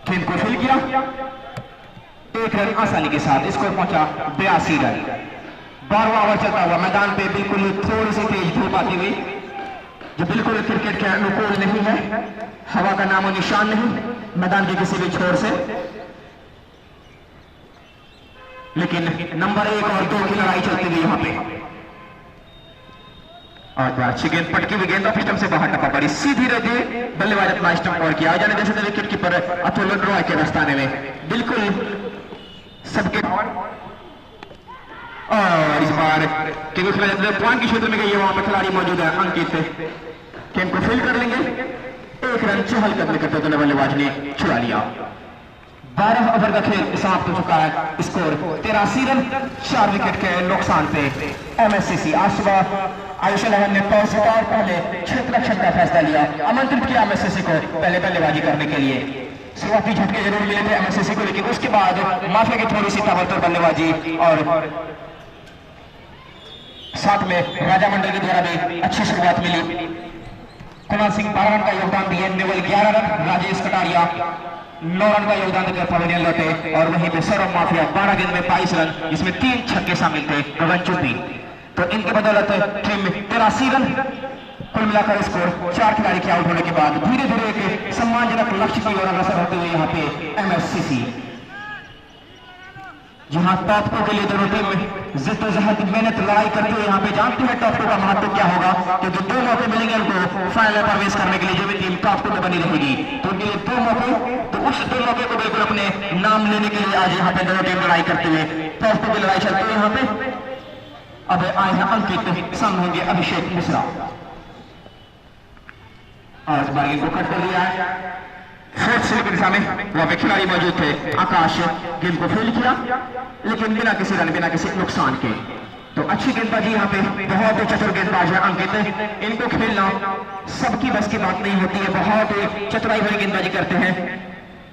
गेंद को फील्ड किया 1 रन आसानी के साथ। स्कोर पहुंचा 82 रन। 12वां ओवर चलता हुआ। मैदान पे बिल्कुल थोड़ी सी तेज धूप आती हुई, जो बिल्कुल क्रिकेट के अनुकूल नहीं है। हवा का नामो निशान नहीं मैदान के किसी भी छोर से, लेकिन नंबर 1 और 2 की लड़ाई चलती हुई यहाँ पे। और अच्छी गेंद पटकी हुई गेंद ऑफ स्टंप से बाहर टपा पड़ी। सीधी रहे बल्लेबाज अपना स्टंप और किया जाने जैसे विकेट कीपर अतुल रॉय के दस्ताने में बिल्कुल सबके। और इस बार केवल खेला जाता है पॉइंट के क्षेत्र में गई है, वहां पर खिलाड़ी मौजूद है अंकित। गेंद को फील्ड कर लेंगे 1 रन चहल कदम करते हुए बल्लेबाज ने छुड़ा लिया। 12 ओवर का खेल समाप्त हो चुका है। स्कोर 83 रन, 4 विकेट के नुकसान पे एमएससीसी। आज सुबह आयुष लहन ने टॉस जीता और पहले क्षेत्ररक्षण का फैसला लिया, आमंत्रित किया एमएससीसी को पहले बल्लेबाजी करने के लिए। शुरुआती झटके जरूर मिले थे एमएससीसी को, लेकिन उसके बाद माफिया की थोड़ी सी ताबड़तोड़ बल्लेबाजी और साथ में राजा मंडल के द्वारा भी अच्छी शुरुआत मिली। कुणाल सिंह 12 रन का योगदान दिए, naval 11 run, Rajesh Kataria 9 run का योगदान देकर पवेलियन लौटे और वहीं पे सौरभ माफिया 12 गेंद में 22 रन, जिसमें 3 छक्के शामिल थे, गगन चुप्पी। तो इनके बदौलत टीम में 83 रन, कुल मिलाकर स्कोर 4 खिलाड़ी के आउट होने के बाद धीरे धीरे एक सम्मानजनक लक्ष्य की ओर अग्रसर होते हुए यहाँ पे एमएससीसी, जहां टॉप 2 के लिए दोनों टीम जिद्दोजहद मेहनत लड़ाई करते हुए यहाँ पे जानते हैं टॉप 2 का महत्व क्या होगा, क्योंकि 2 मौके मिलेंगे उनको फाइनल में प्रवेश करने के लिए। जो भी टीम टॉप 2 में बनी रहेगी तो उनके लिए 2 मौके, तो उस 2 मौके को बिल्कुल अपने नाम लेने के लिए आज यहाँ पे दोनों टीम लड़ाई करते हुए टॉप 2 की लड़ाई चलती है। यहाँ पे अब आए हैं अंकित, सामने होंगे अभिषेक मिश्रा। आज बागी को कट कर दिया है, फोर्थ स्लिप की दिशा में वहां पे खिलाड़ी मौजूद थे, आकाश गेंद को फील्ड किया लेकिन बिना किसी रन, बिना किसी नुकसान के। तो अच्छी गेंदबाजी यहाँ पे, बहुत ही चतुर गेंदबाज है अंकित, इनको खेलना सबकी बस की बात नहीं होती है, बहुत ही चतुराई भरी गेंदबाजी करते हैं,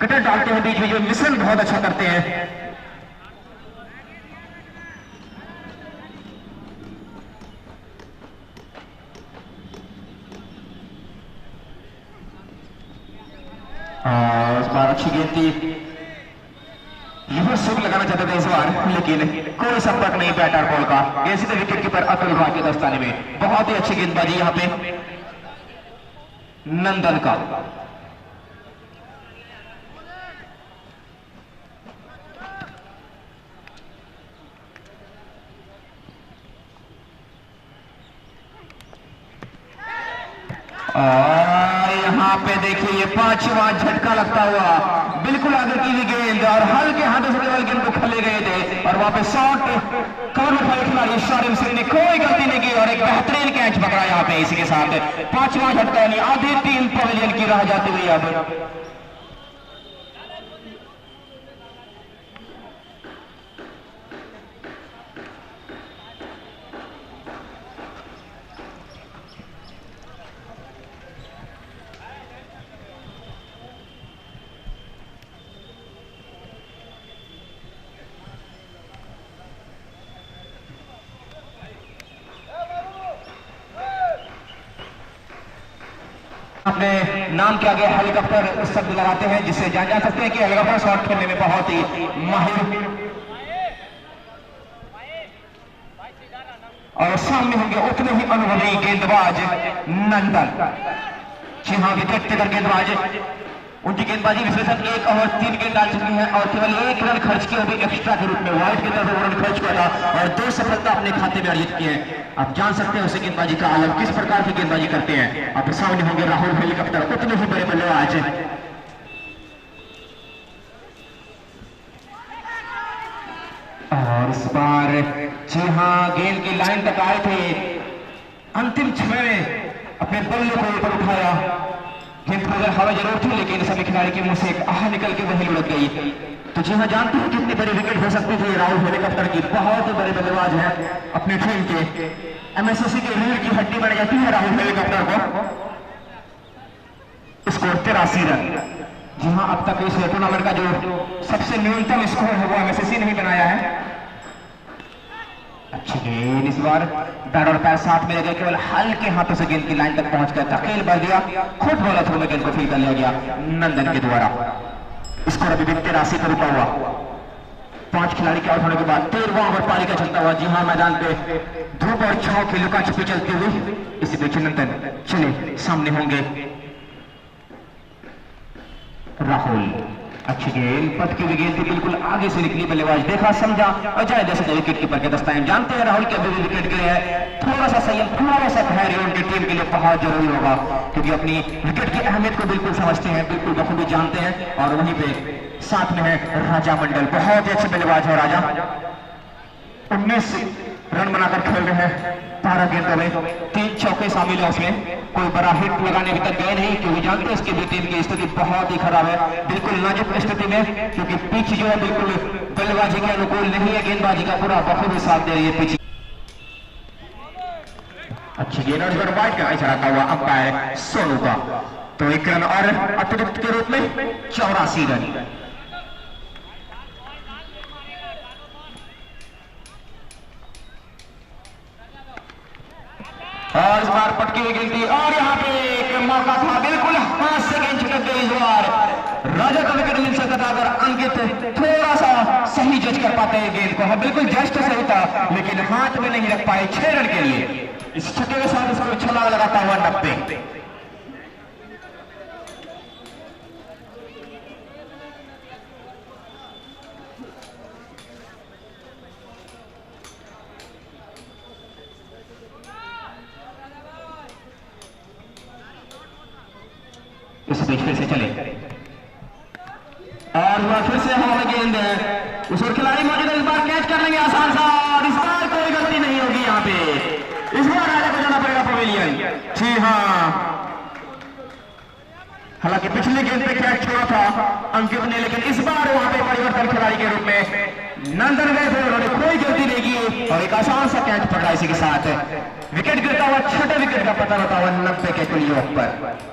कटर डालते हैं बीच में, जो मिशन बहुत अच्छा करते हैं। इस बार अच्छी गेंद थी, यह सुख लगाना चाहते थे इस बार, लेकिन कोई संपर्क नहीं बैट और बॉल का। गेंद सीधे विकेट कीपर अतुल रॉय के दस्ताने में। बहुत ही अच्छी गेंदबाजी यहाँ पे नंदन का। यहाँ पे देखिए ये 5वां झटका लगता हुआ बिल्कुल आगे की गेंद और हल्के हाथों से केवल गेंद को खेले गए थे और वहां पे शॉट कवर में खड़े खिलाड़ी शारिम सिंह ने कोई गलती नहीं की और एक बेहतरीन कैच पकड़ा यहाँ पे। इसी के साथ 5वां झटका यानी आधी टीम पवेलियन की रह जाती हुई अब। अपने नाम के आगे हेलीकॉप्टर शब्द लगाते हैं, जिससे जान जा सकते हैं कि हेलीकॉप्टर शॉट खेलने में बहुत ही माहिर। और सामने होंगे उतने ही अनुभवी गेंदबाज नंदन। जी हाँ, विकेट टेकर गेंदबाज, उनकी गेंदबाजी विशेषण 1 ओवर 3 गेंद डाल चुकी है और केवल 1 रन खर्च किया, वो भी एक्स्ट्रा के रूप में। वाइट की तरफ रन खर्च किया था और 2 सफलता अपने खाते में अर्जित की है। आप जान सकते हैं उसे गेंदबाजी का आलम किस प्रकार की गेंदबाजी करते हैं। आप सामने होंगे राहुल हेलीकॉप्टर, उतने ही बड़े बल्लेबाज। और इस बार जी हाँ, गेंद की लाइन तक आए थे, अंतिम समय में अपने बल्ले को ऊपर उठाया। गेंद पर अगर हवा जरूर थी, लेकिन सभी खिलाड़ी के मुंह से एक आह निकल के वही लुढ़क गई। तो जी हाँ, जानते हैं कितनी बड़ी विकेट हो सकती थी राहुल हेलीकॉप्टर की। बहुत बड़े बल्लेबाज हैं अपनी टीम के, एमएससीसी के रीढ़ की हड्डी बन जाती है राहुल हेलीकॉप्टर को। Score 83 run. जी हाँ, अब तक इस टूर्नामेंट का जो सबसे न्यूनतम स्कोर है वो एमएससीसी ने ही बनाया है। अच्छी गेंद इस बार, बैट और पैर साथ में लगे, केवल हल्के हाथों से गेंद की लाइन तक पहुंच गया, धकेल बढ़ गया, खुद बॉलर थ्रो में गेंद को फील कर लिया गया नंदन के द्वारा। स्कोर अभी भी 83 पर रुका हुआ। 5 खिलाड़ी के आउट होने के बाद 13वां ओवर पारी का चलता हुआ। जी हाँ, मैदान पे धूप और छांव की लुका छिपी चलती हुई इसी बीच नंदन चले सामने होंगे राहुल। अच्छी गेंद, पथ की गेंद थी, बिल्कुल आगे से निकली, बल्लेबाज देखा समझा और जाए जैसे विकेट कीपर के दस्ताने। जानते हैं राहुल के अभी भी विकेट गिरे हैं, थोड़ा सा संयम, थोड़ा सा धैर्य उनकी टीम के लिए बहुत जरूरी होगा, क्योंकि अपनी विकेट की अहमियत को बिल्कुल समझते हैं, बिल्कुल बखूबी जानते हैं। और वहीं पे साथ में है राजा मंडल, बहुत ही अच्छे बल्लेबाज है राजा। 19 रन बनाकर खेल रहे हैं 12 गेंदों में 3 चौके शामिल है उसमें। कोई बड़ा हिट लगाने अभी तक गए नहीं, क्योंकि जानते हैं इसकी भी टीम की स्थिति बहुत ही खराब है, बिल्कुल नाजुक स्थिति में, क्योंकि पिच जो है बिल्कुल बल्लेबाजी के अनुकूल नहीं है। गेंदबाजी का पूरा बखूबी साथ दे रही है पिच। अच्छी गेंद और इस बार वाइड का इशारा आता हुआ अंपायर सोनू का, तो 1 रन और अतिरिक्त के रूप में 84 रन। और इस बार पटकी हुई गेंद थी और यहाँ पे एक मौका था, बिल्कुल हाथ से गेंद छिटक गई इस बार। राजा का विकेट मिल सकता था अगर अंकित थोड़ा सा सही जज कर पाते हैं गेंद को। हाँ बिल्कुल जज तो सही था, लेकिन हाथ में नहीं रख पाए 6 रन के लिए। इस छक्के के साथ इसको छलांग लगाता हुआ 90। इस बीच फिर से चले और फिर से हवा में गेंद है, उस और खिलाड़ी मौजूद है, इस बार कैच कर लेंगे आसान सा और इस बार कोई गलती नहीं होगी यहाँ पे। इस बार राजा को जाना पड़ेगा पवेलियन। जी हाँ, हालांकि पिछली गेंद पे कैच छोड़ा था अंकित ने, लेकिन इस बार वहां पे परिवर्तन खिलाड़ी के रूप में नंदन गए थे, उन्होंने कोई गलती नहीं की और एक आसान सा कैच पकड़ा इसी के साथ। विकेट गिरता हुआ, छठे विकेट का पता होता हुआ 90 के कुल योग पर।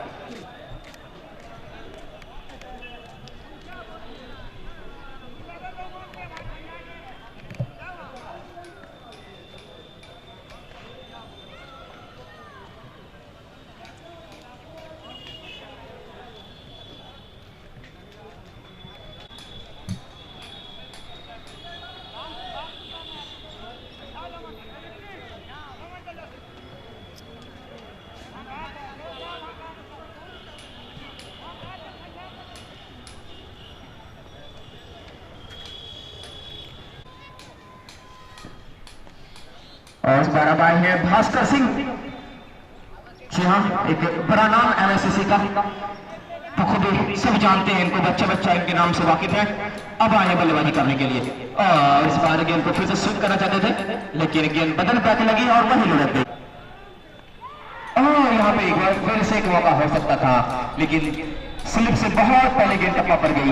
और इस बार अब आए हैं भास्कर सिंह। जी हाँ, एक बड़ा नाम एमएससीसी का, बखूबी सब जानते हैं इनको, बच्चा इनके नाम से वाकिफ है। अब आए हैं बल्लेबाजी करने के लिए और इस बार गेंद को फिर से स्विंग करना चाहते थे, लेकिन गेंद बदन पैक लगी और वही लुढ़क गई। और यहाँ पे एक बार फिर से एक मौका हो सकता था, लेकिन स्लिप से बहुत पहले गेंद टप्पा पर गई।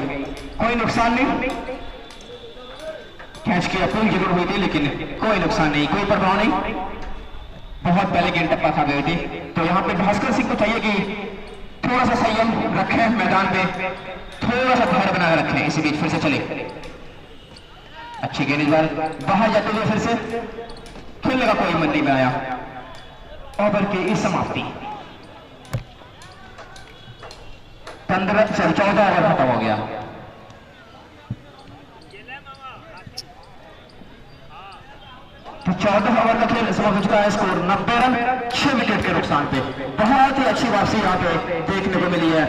कोई नुकसान नहीं, कैच की अपील जरूर हुई थी, लेकिन कोई नुकसान नहीं, कोई प्रभाव नहीं, बहुत पहले गेंद टप्पा खा गई थी। तो यहाँ पे भास्कर सिंह को चाहिए कि थोड़ा सा संयम रखें मैदान पे, थोड़ा सा धैर्य बनाए रखें। इसी बीच फिर से चले, अच्छी गेंद इस बार बाहर जाते हुए फिर से खेलने का कोई मन नहीं में आया। ओवर की इस समाप्ति 14 ओवर खत्म हो गया। तो 14 ओवर का खेल समाप्त हो चुका है। स्कोर 90 रन 6 विकेट के नुकसान पे। बहुत ही अच्छी वापसी यहाँ पे देखने को मिली है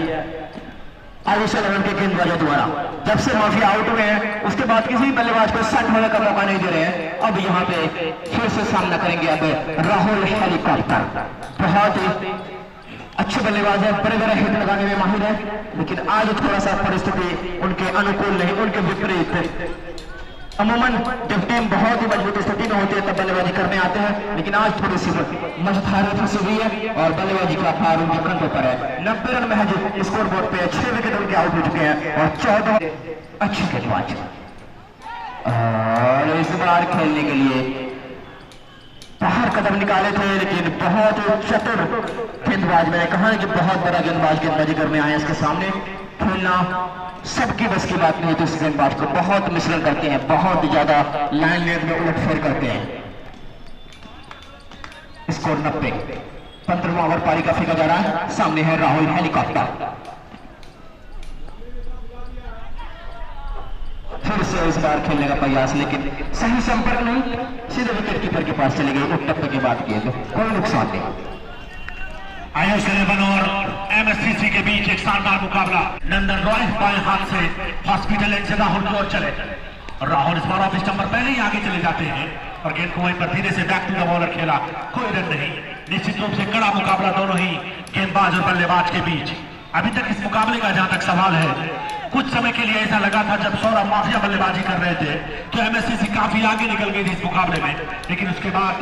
आयुष रन के गेंदबाजों द्वारा। जब से माफिया आउट हुए हैं उसके बाद किसी बल्लेबाज को सेट होने का मौका नहीं दे रहे हैं। अब यहाँ पे फिर से सामना करेंगे अब राहुल हेलीकॉप्टर। बहुत ही अच्छे बल्लेबाज है, बड़े बड़े हिट लगाने में माहिर है, लेकिन आज थोड़ा सा परिस्थिति उनके अनुकूल नहीं, उनके विपरीत। अमूमन जब टीम बहुत ही मजबूत स्थिति में होती है तब बल्लेबाजी करने आते हैं, लेकिन आज थोड़ी सी मजधारी फंसी हुई है और बल्लेबाजी का भार उनके कंधों पर है। 90 रन में है जो स्कोर बोर्ड पे 6 विकेट उनके आउट हो चुके हैं और 14 अच्छे गेंदबाज। और इस बार खेलने के लिए बाहर कदम निकाले थे, लेकिन बहुत चतुर गेंदबाज, मैंने कहा कि बहुत बड़ा गेंदबाजी करने आए इसके सामने। खेलना सबकी बस की बात नहीं, तो इस गेंदबाज को बहुत मिश्रण करते हैं, बहुत ज्यादा लाइन लेन में उलटफेर करते हैं। स्कोर 90। 15वां ओवर पारी का फेंका जा रहा है, सामने है राहुल हेलीकॉप्टर। फिर से इस बार खेलने का प्रयास, लेकिन सही संपर्क नहीं, सीधे विकेट कीपर के पास चले गए। टप्पे के बाद गेंद, कोई नुकसान नहीं। आयुष 11 और एमएससीसी के बीच एक शानदार मुकाबला। नंदन रॉय बाएं हाथ से हॉस्पिटल से राहुल की ओर चले और राहुल इस बार ऑफ स्टंपर पहले ही आगे चले जाते हैं और गेंद को वहीं पर धीरे से बैक टू द बॉलर खेला, कोई रन नहीं। निश्चित रूप से कड़ा मुकाबला दोनों ही गेंदबाज और बल्लेबाज के बीच। अभी तक इस मुकाबले का जहां तक सवाल है, कुछ समय के लिए ऐसा लगा था जब सौरभ माफिया बल्लेबाजी कर रहे थे तो एमएससीसी काफी आगे निकल गई थी इस मुकाबले में, लेकिन उसके बाद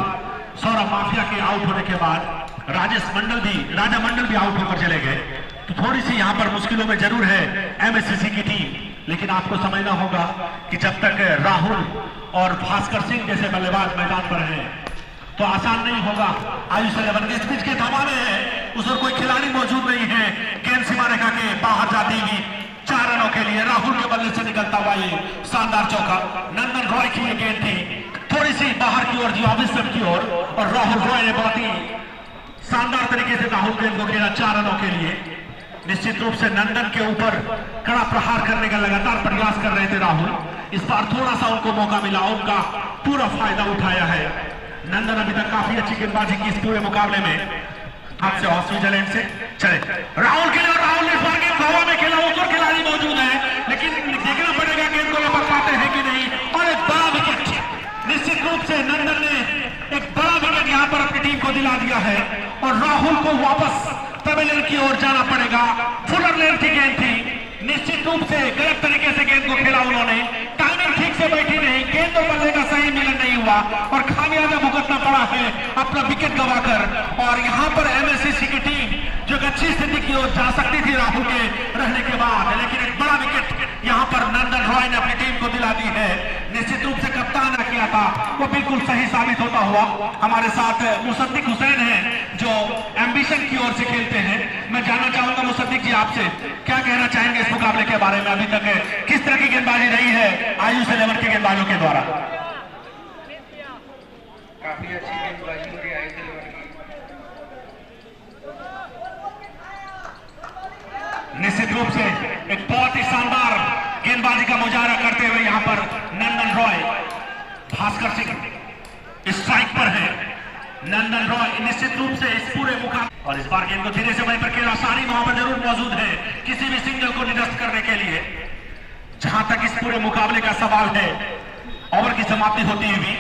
सौरभ माफिया के आउट होने के बाद राजा मंडल भी आउट होकर चले गए। तो थोड़ी सी यहाँ पर मुश्किलों में जरूर है एमएससीसी की टीम, लेकिन आपको समझना होगा कि जब तक राहुल और भास्कर सिंह जैसे बल्लेबाज मैदान पर हैं तो आसान नहीं होगा। आयुष 11 इस पिच के धावा में है, उस पर कोई खिलाड़ी मौजूद नहीं है। गेंद सीमा रेखा के बाहर जाती हुई 4 रनों के लिए राहुल के बल्ले से निकलता हुआ ये शानदार चौका। नंदन रॉय की ये गेंद थी, थोड़ी सी बाहर की ओर, ऑफिस की ओर, और राहुल रॉय ने बहुत ही शानदार तरीके से राहुल गेंद को खेला 4 रनों के लिए। निश्चित रूप से नंदन के ऊपर कड़ा प्रहार करने का लगातार प्रयास कर रहे थे राहुल। इस बार थोड़ा सा उनको मौका मिला, उनका पूरा फायदा उठाया है। नंदन अभी तक काफी अच्छी गेंदबाजी की इस पूरे मुकाबले में। हाथ से स्विट्जरलैंड से चले राहुल के लिए, राहुल ने इस बार गेंद हवा में खेला, ऊपर खिलाड़ी मौजूद है, लेकिन देखना पड़ेगा गेंद को लपक पाते हैं कि नहीं। और एक बड़ा विकेट, निश्चित रूप से नंदन ने एक बड़ा विकेट यहाँ पर अपनी टीम को दिला दिया है और राहुल को वापस पवेलियन की ओर जाना पड़ेगा। फुलर लेन की गेंद थी, निश्चित रूप से गलत तरीके से गेंद को खेला उन्होंने, टाइमिंग ठीक से बैठी नहीं, गेंद और बल्ले का सही मिलन नहीं हुआ और खामियाजा भुगतना पड़ा है अपना विकेट गंवाकर। और यहाँ पर एमएससीसी की टीम जो एक अच्छी स्थिति की ओर जा सकती थी राहुल के रहने के बाद, लेकिन एक बड़ा विकेट यहाँ पर नंदन रॉय ने अपनी टीम को दिला दी है। निश्चित रूप से कप्तान ने किया था वो बिल्कुल सही साबित होता हुआ। हमारे साथ मुसद्दिक हुसैन है जो एम्बिशन की ओर से खेलते हैं। मैं जानना चाहूंगा मुसद्दिक जी आपसे क्या कहना चाहेंगे इस मुकाबले के बारे में, अभी तक किस तरह की गेंदबाजी रही है आयुष 11 के गेंदबाजों के द्वारा? काफी अच्छी गेंदबाजी हो रही है आयुष 11 की। निश्चित रूप से एक बहुत ही शानदार गेंदबाजी का मुजाहरा करते हुए यहाँ पर नंदन रॉय, भास्कर सिंह स्ट्राइक पर है। नंदन रॉय निश्चित रूप से इस पूरे मुकाबले और इस बार गेंद को धीरे से वहीं पर खेला, सारी वहां पर जरूर मौजूद है किसी भी सिंगल को निरस्त करने के लिए। जहां तक इस पूरे मुकाबले का सवाल है, ओवर की समाप्ति होती हुई,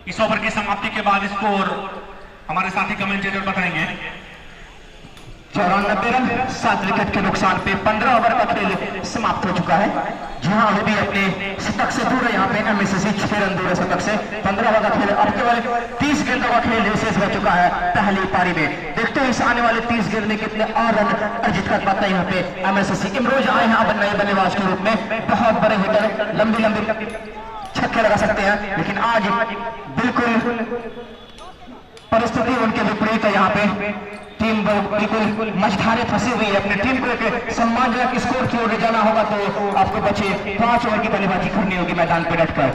इस ओवर की समाप्ति के बाद स्कोर हमारे साथी कमेंटेटर बताएंगे। 94 रन 7 विकेट के नुकसान पे 15 ओवर का खेल समाप्त हो चुका है। जहां अभी भी अपने शतक से दूर है यहाँ पे एमएससीसी 6 रन दूर है शतक से। 15 ओवर का खेल, अब केवल 30 गेंदों का खेल शेष रह चुका है पहली पारी में। देखते हैं इस आने वाले 30 गेंद में कितने और रन अर्जित कर पाता है यहाँ पे एमएससीसी। इमरोज आए हैं अब नए बल्लेबाज के रूप में, बहुत बड़े हिटर, लंबी लंबी छक्के लगा सकते हैं, लेकिन आज बिल्कुल परिस्थिति उनके विपरीत है। यहाँ पे टीम बिल्कुल मझधारे फंसी हुई है। अपनी टीम को एक सम्मानजनक स्कोर की ओर जाना होगा तो आपको बचे 5 ओवर की बल्लेबाजी करनी होगी मैदान पर डटकर।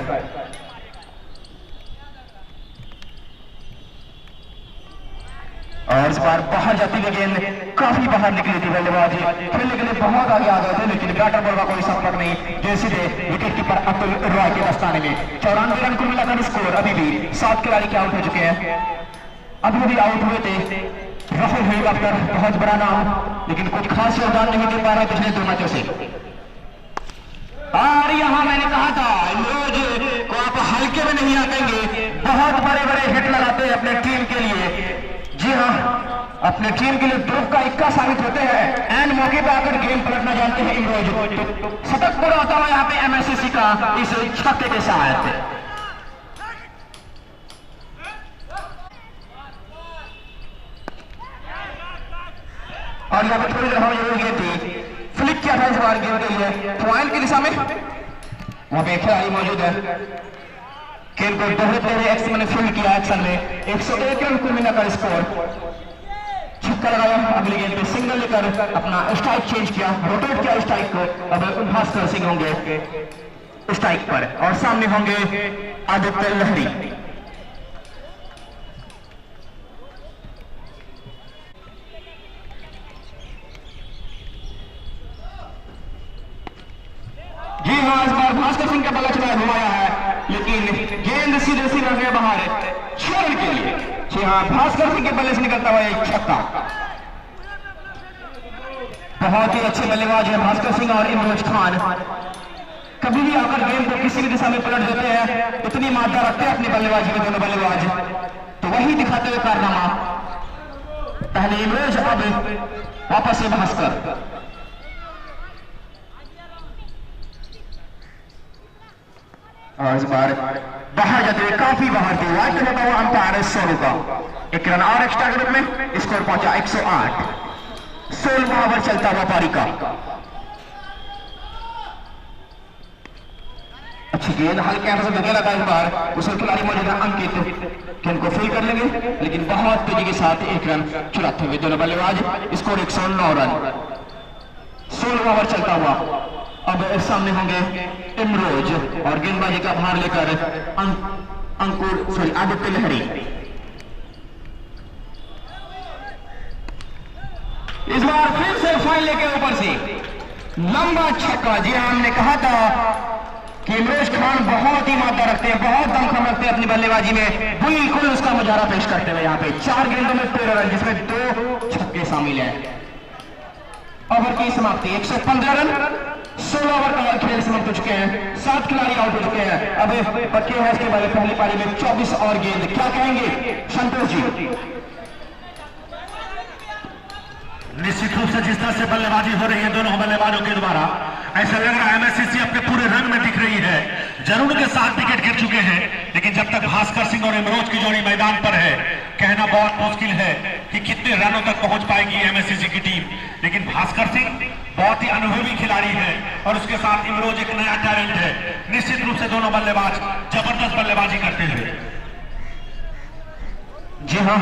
और इस बार बाहर जाती हुई गेंद काफी बाहर निकली थी, बल्लेबाजी खेलने के लिए बहुत आगे आ गए थे, लेकिन बैटर बॉल का कोई संपर्क नहीं, जो सीधे विकेट कीपर अतुल रॉय के दस्ताने में। 94 रन को मिलाकर स्कोर अभी भी 7 खिलाड़ी के आउट हो चुके हैं। अभी भी आउट हुए थे राहुल हेलीकॉप्टर, बहुत बड़ा नाम, लेकिन कुछ खास योगदान नहीं दे पा रहे पिछले 2 मैचों से। और यहाँ मैंने कहा था इमरोज को आप हल्के में नहीं आएंगे, बहुत बड़े बड़े हिट लगाते हैं अपने टीम के लिए। जी हाँ, अपने टीम के लिए ध्रुव का इक्का साबित होते हैं। एंड मौके पर आकर गेम पलटना जानते हैं इमरोज। शतक पूरा होता हुआ यहाँ पे एमएससीसी का इस छक्के के साथ। और यहाँ पे थोड़ी देर हवा जरूर गई थी, फ्लिक किया था इस बार गेंद के लिए पॉइंट की दिशा में, वहां पे खिलाड़ी मौजूद है। गेंद को दोहरे एक्स मैंने फील्ड किया एक्शन में। 101 रन को मिलाकर स्कोर, छक्का लगाया, अगली गेंद पे सिंगल लेकर अपना स्ट्राइक चेंज किया, रोटेट किया स्ट्राइक को। अब भास्कर सिंह होंगे स्ट्राइक पर और सामने होंगे आदित्य लहरी। जी हाँ, इस बार भास्कर सिंह का बल्ला चला घुमाया है, लेकिन गेंद सीधे सीधे गए बाहर 6 रन के लिए। जी हाँ, भास्कर सिंह के बल्ले से निकलता हुआ एक छक्का। बहुत ही अच्छे बल्लेबाज हैं भास्कर सिंह और इमरोज खान। कभी भी आकर गेंद को किसी भी दिशा में पलट देते हैं, इतनी मात्रा रखते हैं अपनी बल्लेबाजी में दोनों बल्लेबाज, तो वही दिखाते हुए कारनामा। पहले इमरोज, अब वापस से भास्कर। और इस बार बाहर जाते हुए काफी बाहर थे, वाइड होता हुआ अंपायर सोनू का 1 रन और एक्स्ट्रा ग्रुप में स्कोर पहुंचा 108। 16वां ओवर चलता हुआ पारी का। अच्छी गेंद हल्के से धकेला था इस बार, उस खिलाड़ी मौजूद है अंकित गेंद को फील कर लेंगे, लेकिन बहुत तेजी के साथ 1 रन चुराते हुए दोनों बल्लेबाज, स्कोर 109 रन। 16वां ओवर चलता हुआ। अब सामने होंगे इमरोज और गेंदबाजी का भार लेकर आदित्य लहरी। इस बार फिर से फाइन लेके ऊपर से लंबा छक्का। जी हाँ, हमने कहा था कि इमरोज खान बहुत ही मात्रा रखते हैं, बहुत दमखम रखते हैं अपनी बल्लेबाजी में, बिल्कुल उसका मुजाहरा पेश करते हुए यहाँ पे 4 गेंदों में 13 रन, जिसमें 2 छक्के शामिल हैं। ओवर की समाप्ति 115 रन। 16 ओवर का खेल समाप्त हो चुके हैं, 7 खिलाड़ी आउट हो चुके हैं। अब बच्चे हैं इसके बारे पहली पारी में 24 और गेंद, क्या कहेंगे संतोष जी? निश्चित रूप से जिस तरह से बल्लेबाजी हो रही है दोनों बल्लेबाजों के द्वारा, ऐसा लग रहा है एमएससीसी अपने पूरे रंग में दिख रही है। जरूर के 7 विकेट गिर चुके हैं, लेकिन जब तक भास्कर सिंह और इमरोज की जोड़ी मैदान पर है, कहना बहुत मुश्किल है कि कितने रनों तक पहुंच पाएगी एमएससीसी की टीम। लेकिन भास्कर सिंह बहुत ही अनुभवी खिलाड़ी है और उसके साथ इमरोज एक नया टैलेंट है। निश्चित रूप से दोनों बल्लेबाज जबरदस्त बल्लेबाजी करते हुए। जी हाँ,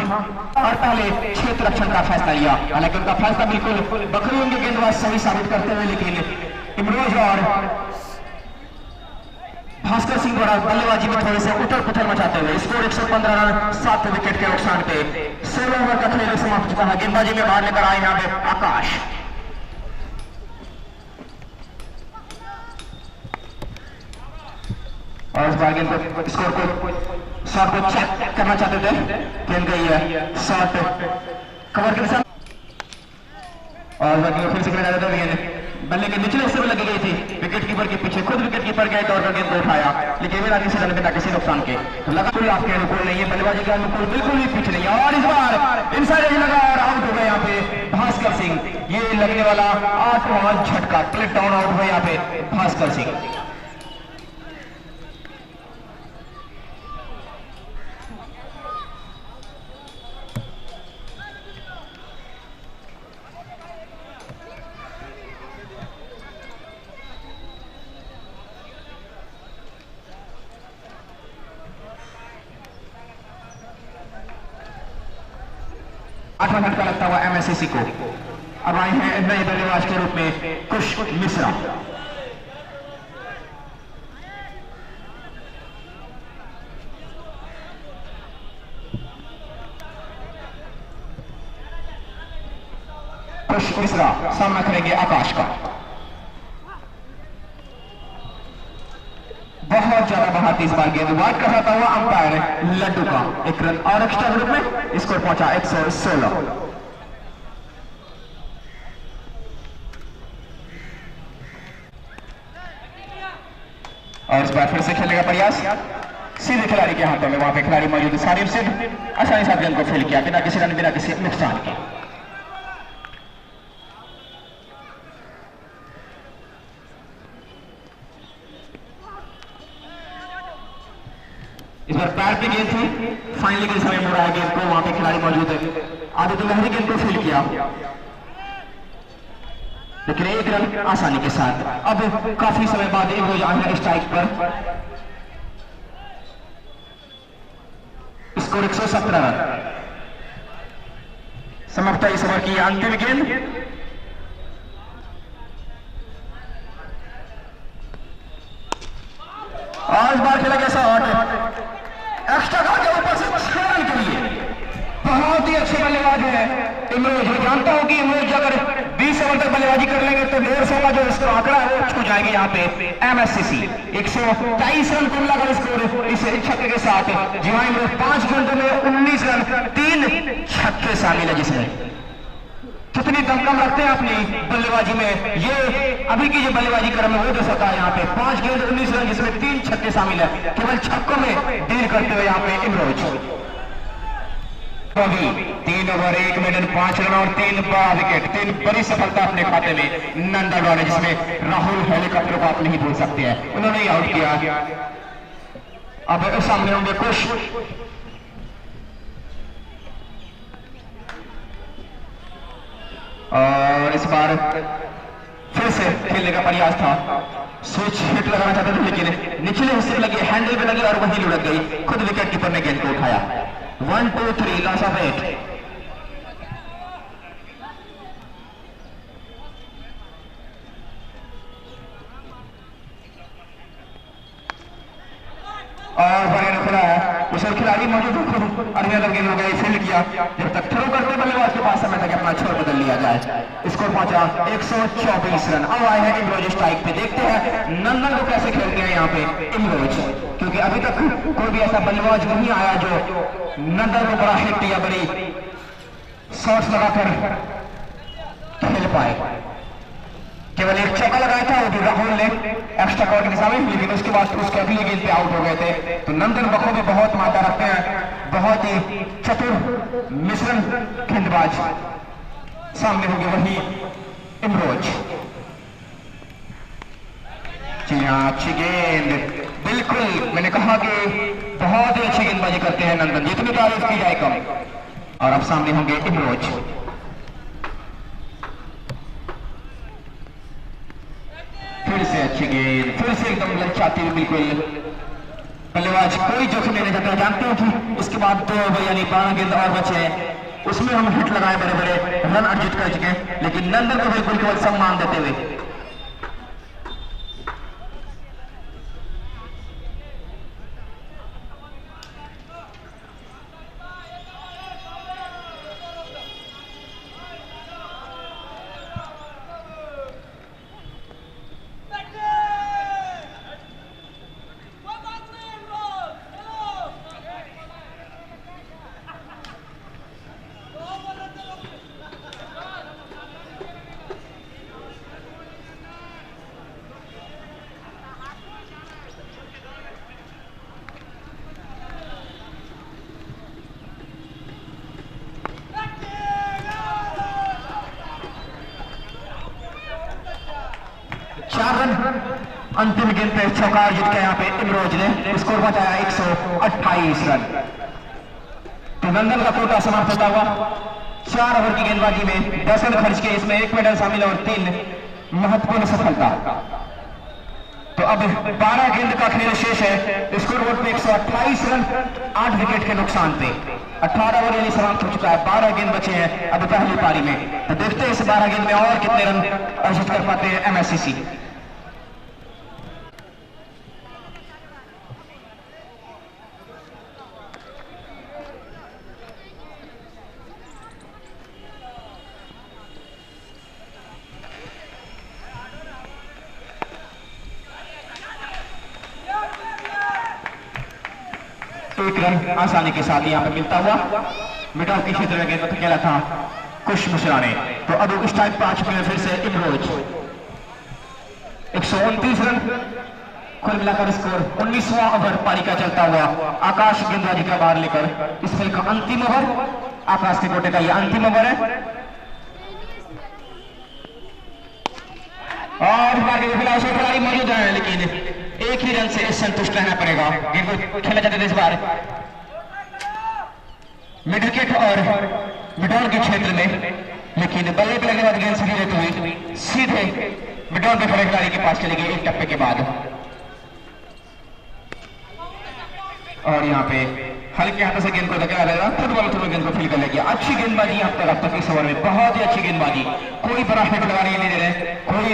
और पहले क्षेत्र रक्षण का फैसला लिया, हालांकि उनका फैसला बिल्कुल बखरूम के गेंदबाज सही साबित करते हुए, लेकिन इमरोज और भास्कर सिंह द्वारा बल्लेबाजी में थोड़े से उथल पुथल मचाते हुए स्कोर 115 रन 7 विकेट के नुकसान पे 16 ओवर का खेल समाप्त हो चुका है। गेंदबाजी में बाहर लेकर आए यहाँ पे आकाश। और इस बार गेंद को स्कोर को शॉट को चेक करना चाहते थे, गेंद गई है शॉट कवर के साथ, और फिर से खेला जाता है। बल्ले के निचले हिस्से में लगी गई थी, विकेट कीपर के पीछे खुद विकेट कीपर गए और गेंद को उठाया, लेकिन बिना किसी रन बिना किसी नुकसान के। लगातार आपके अनुकूल नहीं है, बल्लेबाजी के अनुकूल बिल्कुल भी पिच नहीं है। और इस बार इनसाइड एज लगा और आउट हो गए यहाँ पे भास्कर सिंह। ये लगने वाला 8वां झटका, क्लिप डाउन आउट हुए यहाँ पे भास्कर सिंह। आठवां झटका लगता हुआ एमएससीसी को। अब आए हैं नए बल्लेबाज के रूप में कुश मिश्रा। कुश मिश्रा सामना करेंगे आकाश का। बहुत ज्यादा बाहर इस बार गेंद वाइड कर रहा हुआ अंपायर लड्डू का 1 रन और एक्स्ट्रा ग्रुप में स्कोर पहुंचा 116। और इस बार फिर से खेलने का प्रयास सीधे खिलाड़ी के हाथों में, वहां पे खिलाड़ी मौजूद है सारिम सिंह, आसानी से गेंद को फील किया बिना किसी रन बिना किसी नुकसान के। इस बार पैर पे गेंद थी, फाइनली के समय मुड़ा है गेंद को, वहां पे खिलाड़ी मौजूद है, आदित्य लहरी गेंद को फील किया, लेकिन 1 रन आसानी के साथ। अब काफी समय बाद एक हो जाए स्ट्राइक पर, स्कोर 117 रन। समाप्त इस ओवर की अंतिम गेंद। और इस बार खेला गया शॉट एक्स्ट्रा घाट के ऊपर से 6 रन के लिए। बहुत ही अच्छे बल्लेबाज है इमरोज। मैं जानता हूं कि इमरोज अगर 20 ओवर तक बल्लेबाजी कर लेंगे तो 150 का जो इसका आंकड़ा है वो छू जाएगी यहाँ पे एमएससीसी। 123 रन कुल लगा स्कोर इस छक्के के साथ। जी हाँ, इमरोज 5 गेंदों में 19 रन 3 छक्के शामिल है, जिसमें कितनी दमकम रखते हैं अपनी बल्लेबाजी में। ये अभी की जो बल्लेबाजी क्रम है वो दे सकता है यहाँ पे 5 गेंद 19 रन, जिसमें 3 छक्के शामिल है। केवल छक्कों में डील करते हुए यहाँ पे इमरोज। 3 ओवर 1 मिनट 5 रन और 3 बड़ा विकेट, 3 बड़ी सफलता अपने खाते में नंदा डॉन, जिसमें राहुल हेलीकॉप्टर को आप नहीं भूल सकते हैं, उन्होंने आउट किया। अब सामने होंगे कुश। और इस बार फिर से खेलने का प्रयास था, स्विच हिट लगाना चाहते थे लेकिन निचले हिस्से में लगी, हैंडल पे लगी और वहीं लुढ़क गई। खुद विकेट कीपर ने गेंद को उठाया। 1 2 3 लॉस ऑफ 8। और बड़े ने खुला है, उसे खिलाड़ी मौजूद अरविंदर गेंद हो गई, फील्ड किया। जब तक थ्रो करते बल्लेबाज के पास समय तक अपना छोर बदल लिया जाए। स्कोर पहुंचा 124 रन। अब आए हैं इमरोज स्ट्राइक पे। देखते हैं नंदन को कैसे खेलते हैं यहाँ पे इमरोज, क्योंकि अभी तक कोई भी ऐसा बल्लेबाज नहीं आया जो नंदन को बड़ा हिट या बड़ी शॉट्स लगाकर खेल पाए। केवल एक चौका लगाया था, वो भी राहुल ने एक्स्ट्रा कवर के निशान में, लेकिन उसके बाद उसके अगली गेंद पे आउट हो गए थे। तो नंदन बखूबी बहुत मानता रखते हैं, बहुत ही चतुर मिश्रण गेंदबाज। सामने होगी वही इमरोज। जी हाँ, अच्छी गेंद, बिल्कुल मैंने कहा कि बहुत ही अच्छी गेंदबाजी करते हैं नंदन, जितनी तारीफ की जाए कम। और अब सामने होंगे इमरोज। फिर से अच्छी गेंद, फिर से एकदम ललचाती हुई, बिल्कुल बल्लेबाज कोई जोखिम नहीं लेना चाहता। जानते हैं कि इसके बाद 2 यानी 12 गेंद और बचे हैं, उसमें हम हिट लगाए, बड़े बड़े रन अर्जित कर चुके हैं, लेकिन नंदन को बिल्कुल केवल सम्मान देते हुए। अंतिम गेंद पे चौका जीत के यहाँ पे इमरोज ने स्कोर पहुंचाया 128 रन। तो नंदन का कोटा समाप्त होता हुआ 4 ओवर की गेंदबाजी में 10 रन खर्च किए, इसमें 1 मेडल शामिल और 3 महत्वपूर्ण सफलता। तो अब 12 गेंद का खेल शेष है। स्कोर बोर्ड पे 128 रन 8 विकेट के नुकसान पे 18 ओवर यानी समाप्त हो चुका है। 12 गेंद बचे हैं अब पहली पारी में। तो देखते हैं इस 12 गेंद में और कितने रन अर्जित कर पाते हैं एमएससीसी। एक रन आसानी के साथ यहाँ पे मिलता हुआ मिड ऑफ के क्षेत्र में गेंद पर खेला था कुश मिश्रा ने। तो अब स्ट्राइक पे आ चुके हैं फिर से इमरोज। 129 रन कुल मिलाकर स्कोर। 19वां ओवर पारी का चलता हुआ आकाश गेंदबाजी का बाहर लेकर इस खेल का अंतिम ओवर, आकाश के कोटे का यह अंतिम ओवर है। और खिलाड़ी मौजूद है, लेकिन एक ही रन से संतुष्ट रहना पड़ेगा। गेंद को खेला जाता है इस बार मिड विकेट और मिडॉन के क्षेत्र में, लेकिन बल्ले पे लगने बाद गेंद सीधी रहती हुई सीधे मिडॉन पे खड़े खिलाड़ी के पास चलेगी एक टप्पे के बाद। और यहाँ पे हल्के हाथों से गेंद को धकेला रहेगा, फुटबॉल थ्रू गेंद को फील कर लेगी। अच्छी गेंदबाजी अब तक इस ओवर में, बहुत ही अच्छी गेंदबाजी। कोई बड़ा हिट लगाने नहीं दे रहे, कोई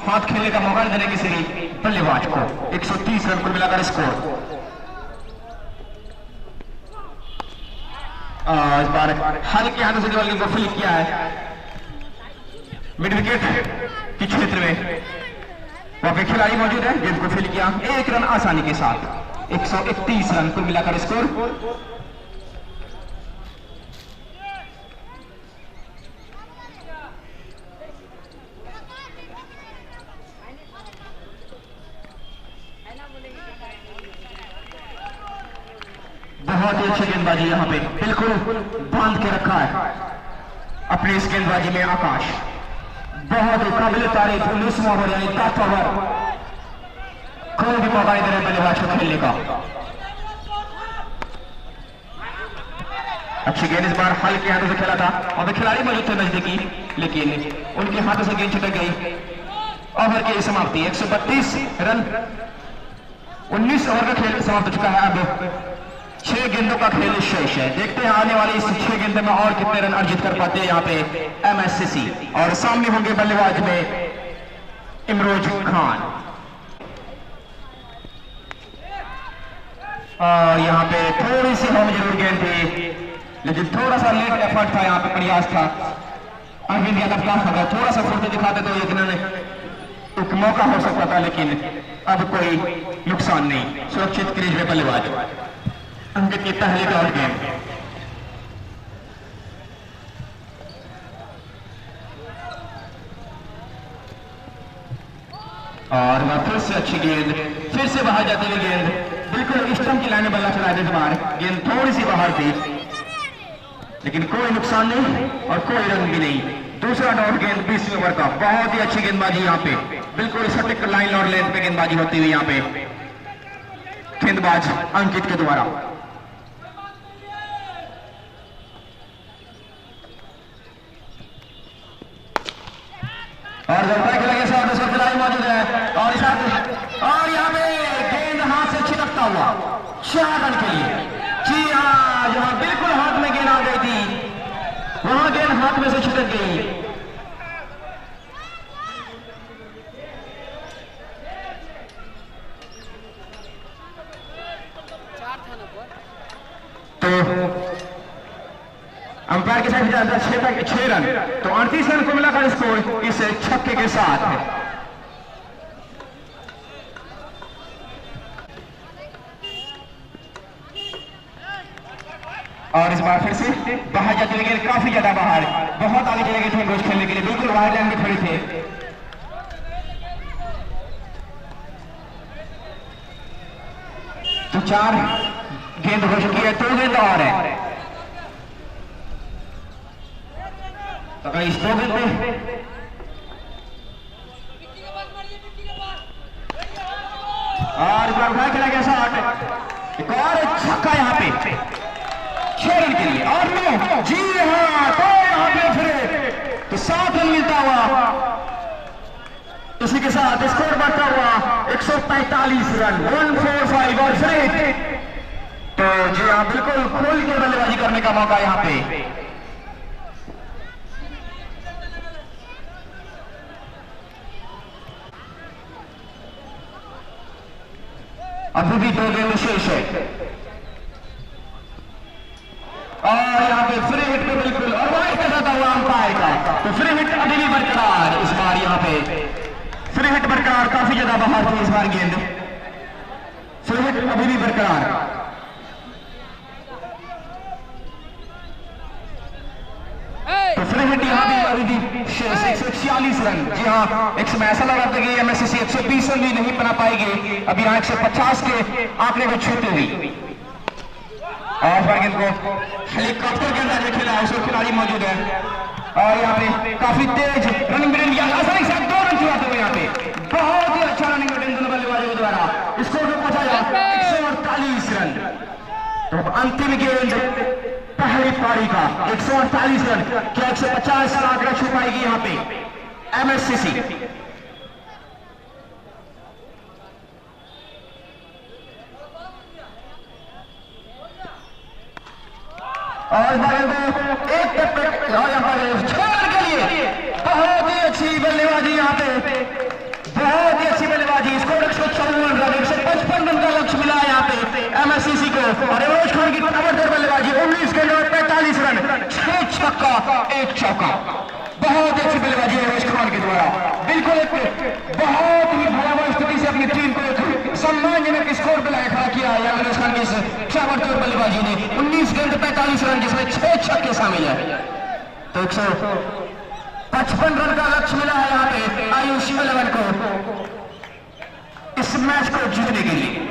हाथ खेलने का मौका नहीं देने किसी भी बल्लेबाज को। 130 रन कुल मिलाकर स्कोर। इस बार हल्के हाथों से गेंद को फ्लिक किया है मिड विकेट के क्षेत्र में। वहां पे खिलाड़ी मौजूद है, गेंद को फील किया, 1 रन आसानी के साथ। 131 रन कुल मिलाकर स्कोर। बहुत ही अच्छी गेंदबाजी यहाँ पे, बिल्कुल बांध के रखा है अपनी इस गेंदबाजी में आकाश। बहुत ही काबिल तारीफ 19वां ओवर यानी 10 ओवर, कोई भी मौका नहीं दे रहे बल्लेबाज को खेलने का। अच्छी गेंद इस बार हल्के हाथों से खेला था, और खिलाड़ी मौजूद थे नजदीकी, लेकिन उनके हाथों से गेंद छिटक गई। ओवर की समाप्ति 132 रन, 19 ओवर का खेल समाप्त हो चुका है। अब 6 गेंदों का खेल शेष है। देखते हैं आने वाली इस 6 गेंदों में और कितने रन अर्जित कर पाते हैं यहाँ पे एमएससीसी। और सामने होंगे बल्लेबाज में इमरोज खान। यहाँ पे थोड़ी सी होम जरूर गेंद थी, लेकिन थोड़ा सा लेट एफर्ट था, यहाँ पे प्रयास था अरविंद यादव का। अगर थोड़ा सा फुर्ती दिखाते तो यकीनन एक मौका हो सकता था, लेकिन अब कोई नुकसान नहीं। सुरक्षित क्रीज में बल्लेबाज अंकित की पहली डॉट गेंद। और वह फिर से अच्छी गेंद, फिर से बाहर जाती हुई गेंद, बिल्कुल स्टंप की लाइन बल्ला चला इस बार। गेंद थोड़ी सी बाहर थी, लेकिन कोई नुकसान नहीं और कोई रन भी नहीं। दूसरा डॉट गेंद 20 ओवर का। बहुत ही अच्छी गेंदबाजी यहाँ पे, बिल्कुल सटीक लाइन और लेंथ पे गेंदबाजी होती हुई यहाँ पे गेंदबाज अंकित के द्वारा। और खिलाड़ी मौजूद है, और यहाँ पे गेंद हाथ से छिटकता हुआ 4 रन के लिए। जी हाँ, जहां बिल्कुल हाथ में गेंद आ गई थी, वहां गेंद हाथ में से छिटक गई। तो अंपायर के साथ 6 रन, तो 38 रन को मिलाकर स्कोर इस छक्के के साथ है। और इस बार फिर से बाहर जाते हुए गेंद, काफी ज्यादा बाहर, बहुत आगे चले गए थे रोज खेलने के लिए, बिल्कुल बाहर लाइन में खड़े थे। तो 4 गेंद हो चुकी है, 2 गेंद और है। तो इस 2 गेंद में और उठा खेला गया शॉट, एक और छक्का यहाँ पे 6 रन के लिए। और नो, जी हाँ, तो यहाँ पे फिर तो 7 रन मिलता हुआ, इसी के साथ स्कोर बढ़ता हुआ 145 रन, 145 और फिर तो जी हाँ, बिल्कुल खोल के बल्लेबाजी करने का मौका यहाँ पे। अभी भी 2 गेंद शेष है, और यहाँ पे फ्री हिट पे बिल्कुल और वाइड कर रहा हुआ अंपायर का। तो फ्री हिट अभी भी बरकरार, इस बार यहाँ पे फ्री हिट बरकरार, काफी ज्यादा बाहर थी इस बार गेंद, फ्री हिट अभी भी बरकरार। तो फ्री हिट यहाँ भी अभी भी 146 रन। जी हाँ, एक समय ऐसा लगा था कि एमएससीसी 120 रन भी नहीं बना पाएगी, अब यहाँ 150 के आंकड़े को छूते हुई। और गेंद को हेलीकॉप्टर के अंदर खेला, उसमें खिलाड़ी मौजूद है, और यहाँ पे काफी तेज रनिंग ब्रेन दिया, 2 रन चुराते हुए यहाँ पे बहुत ही अच्छा रनिंग ब्रेन दोनों बल्लेबाजों द्वारा स्कोर को पहुंचाया 148 रन। तो अंतिम गेंद पहली पारी का 148 रन, क्या 150 का आंकड़ा छू पाएगी यहाँ पे एमएससीसी? और एक के लिए बहुत ही अच्छी बल्लेबाजी यहाँ पे, बहुत ही अच्छी बल्लेबाजी। स्कोर 154 रन, 155 रन का लक्ष्य मिला है यहाँ पे एमएससीसी को। और इमरोज खान की ताबड़तोड़ बल्लेबाजी, 19 गेंद और 45 रन, 6 छक्का 1 चौका। बहुत अच्छी बल्लेबाजी इमरोज खान के द्वारा, बिल्कुल एक बहुत ही भयावह स्थिति से अपनी टीम को सम्मानजनक स्कोर पर लाया खड़ा किया है इमरोज खान की ताबड़तोड़ बल्लेबाजी ने। 19 गेंद 45 रन, जिसमें 6 छक्के शामिल है। तो 155 रन का लक्ष्य मिला है यहाँ पे आयुष 11 को इस मैच को जीतने के लिए।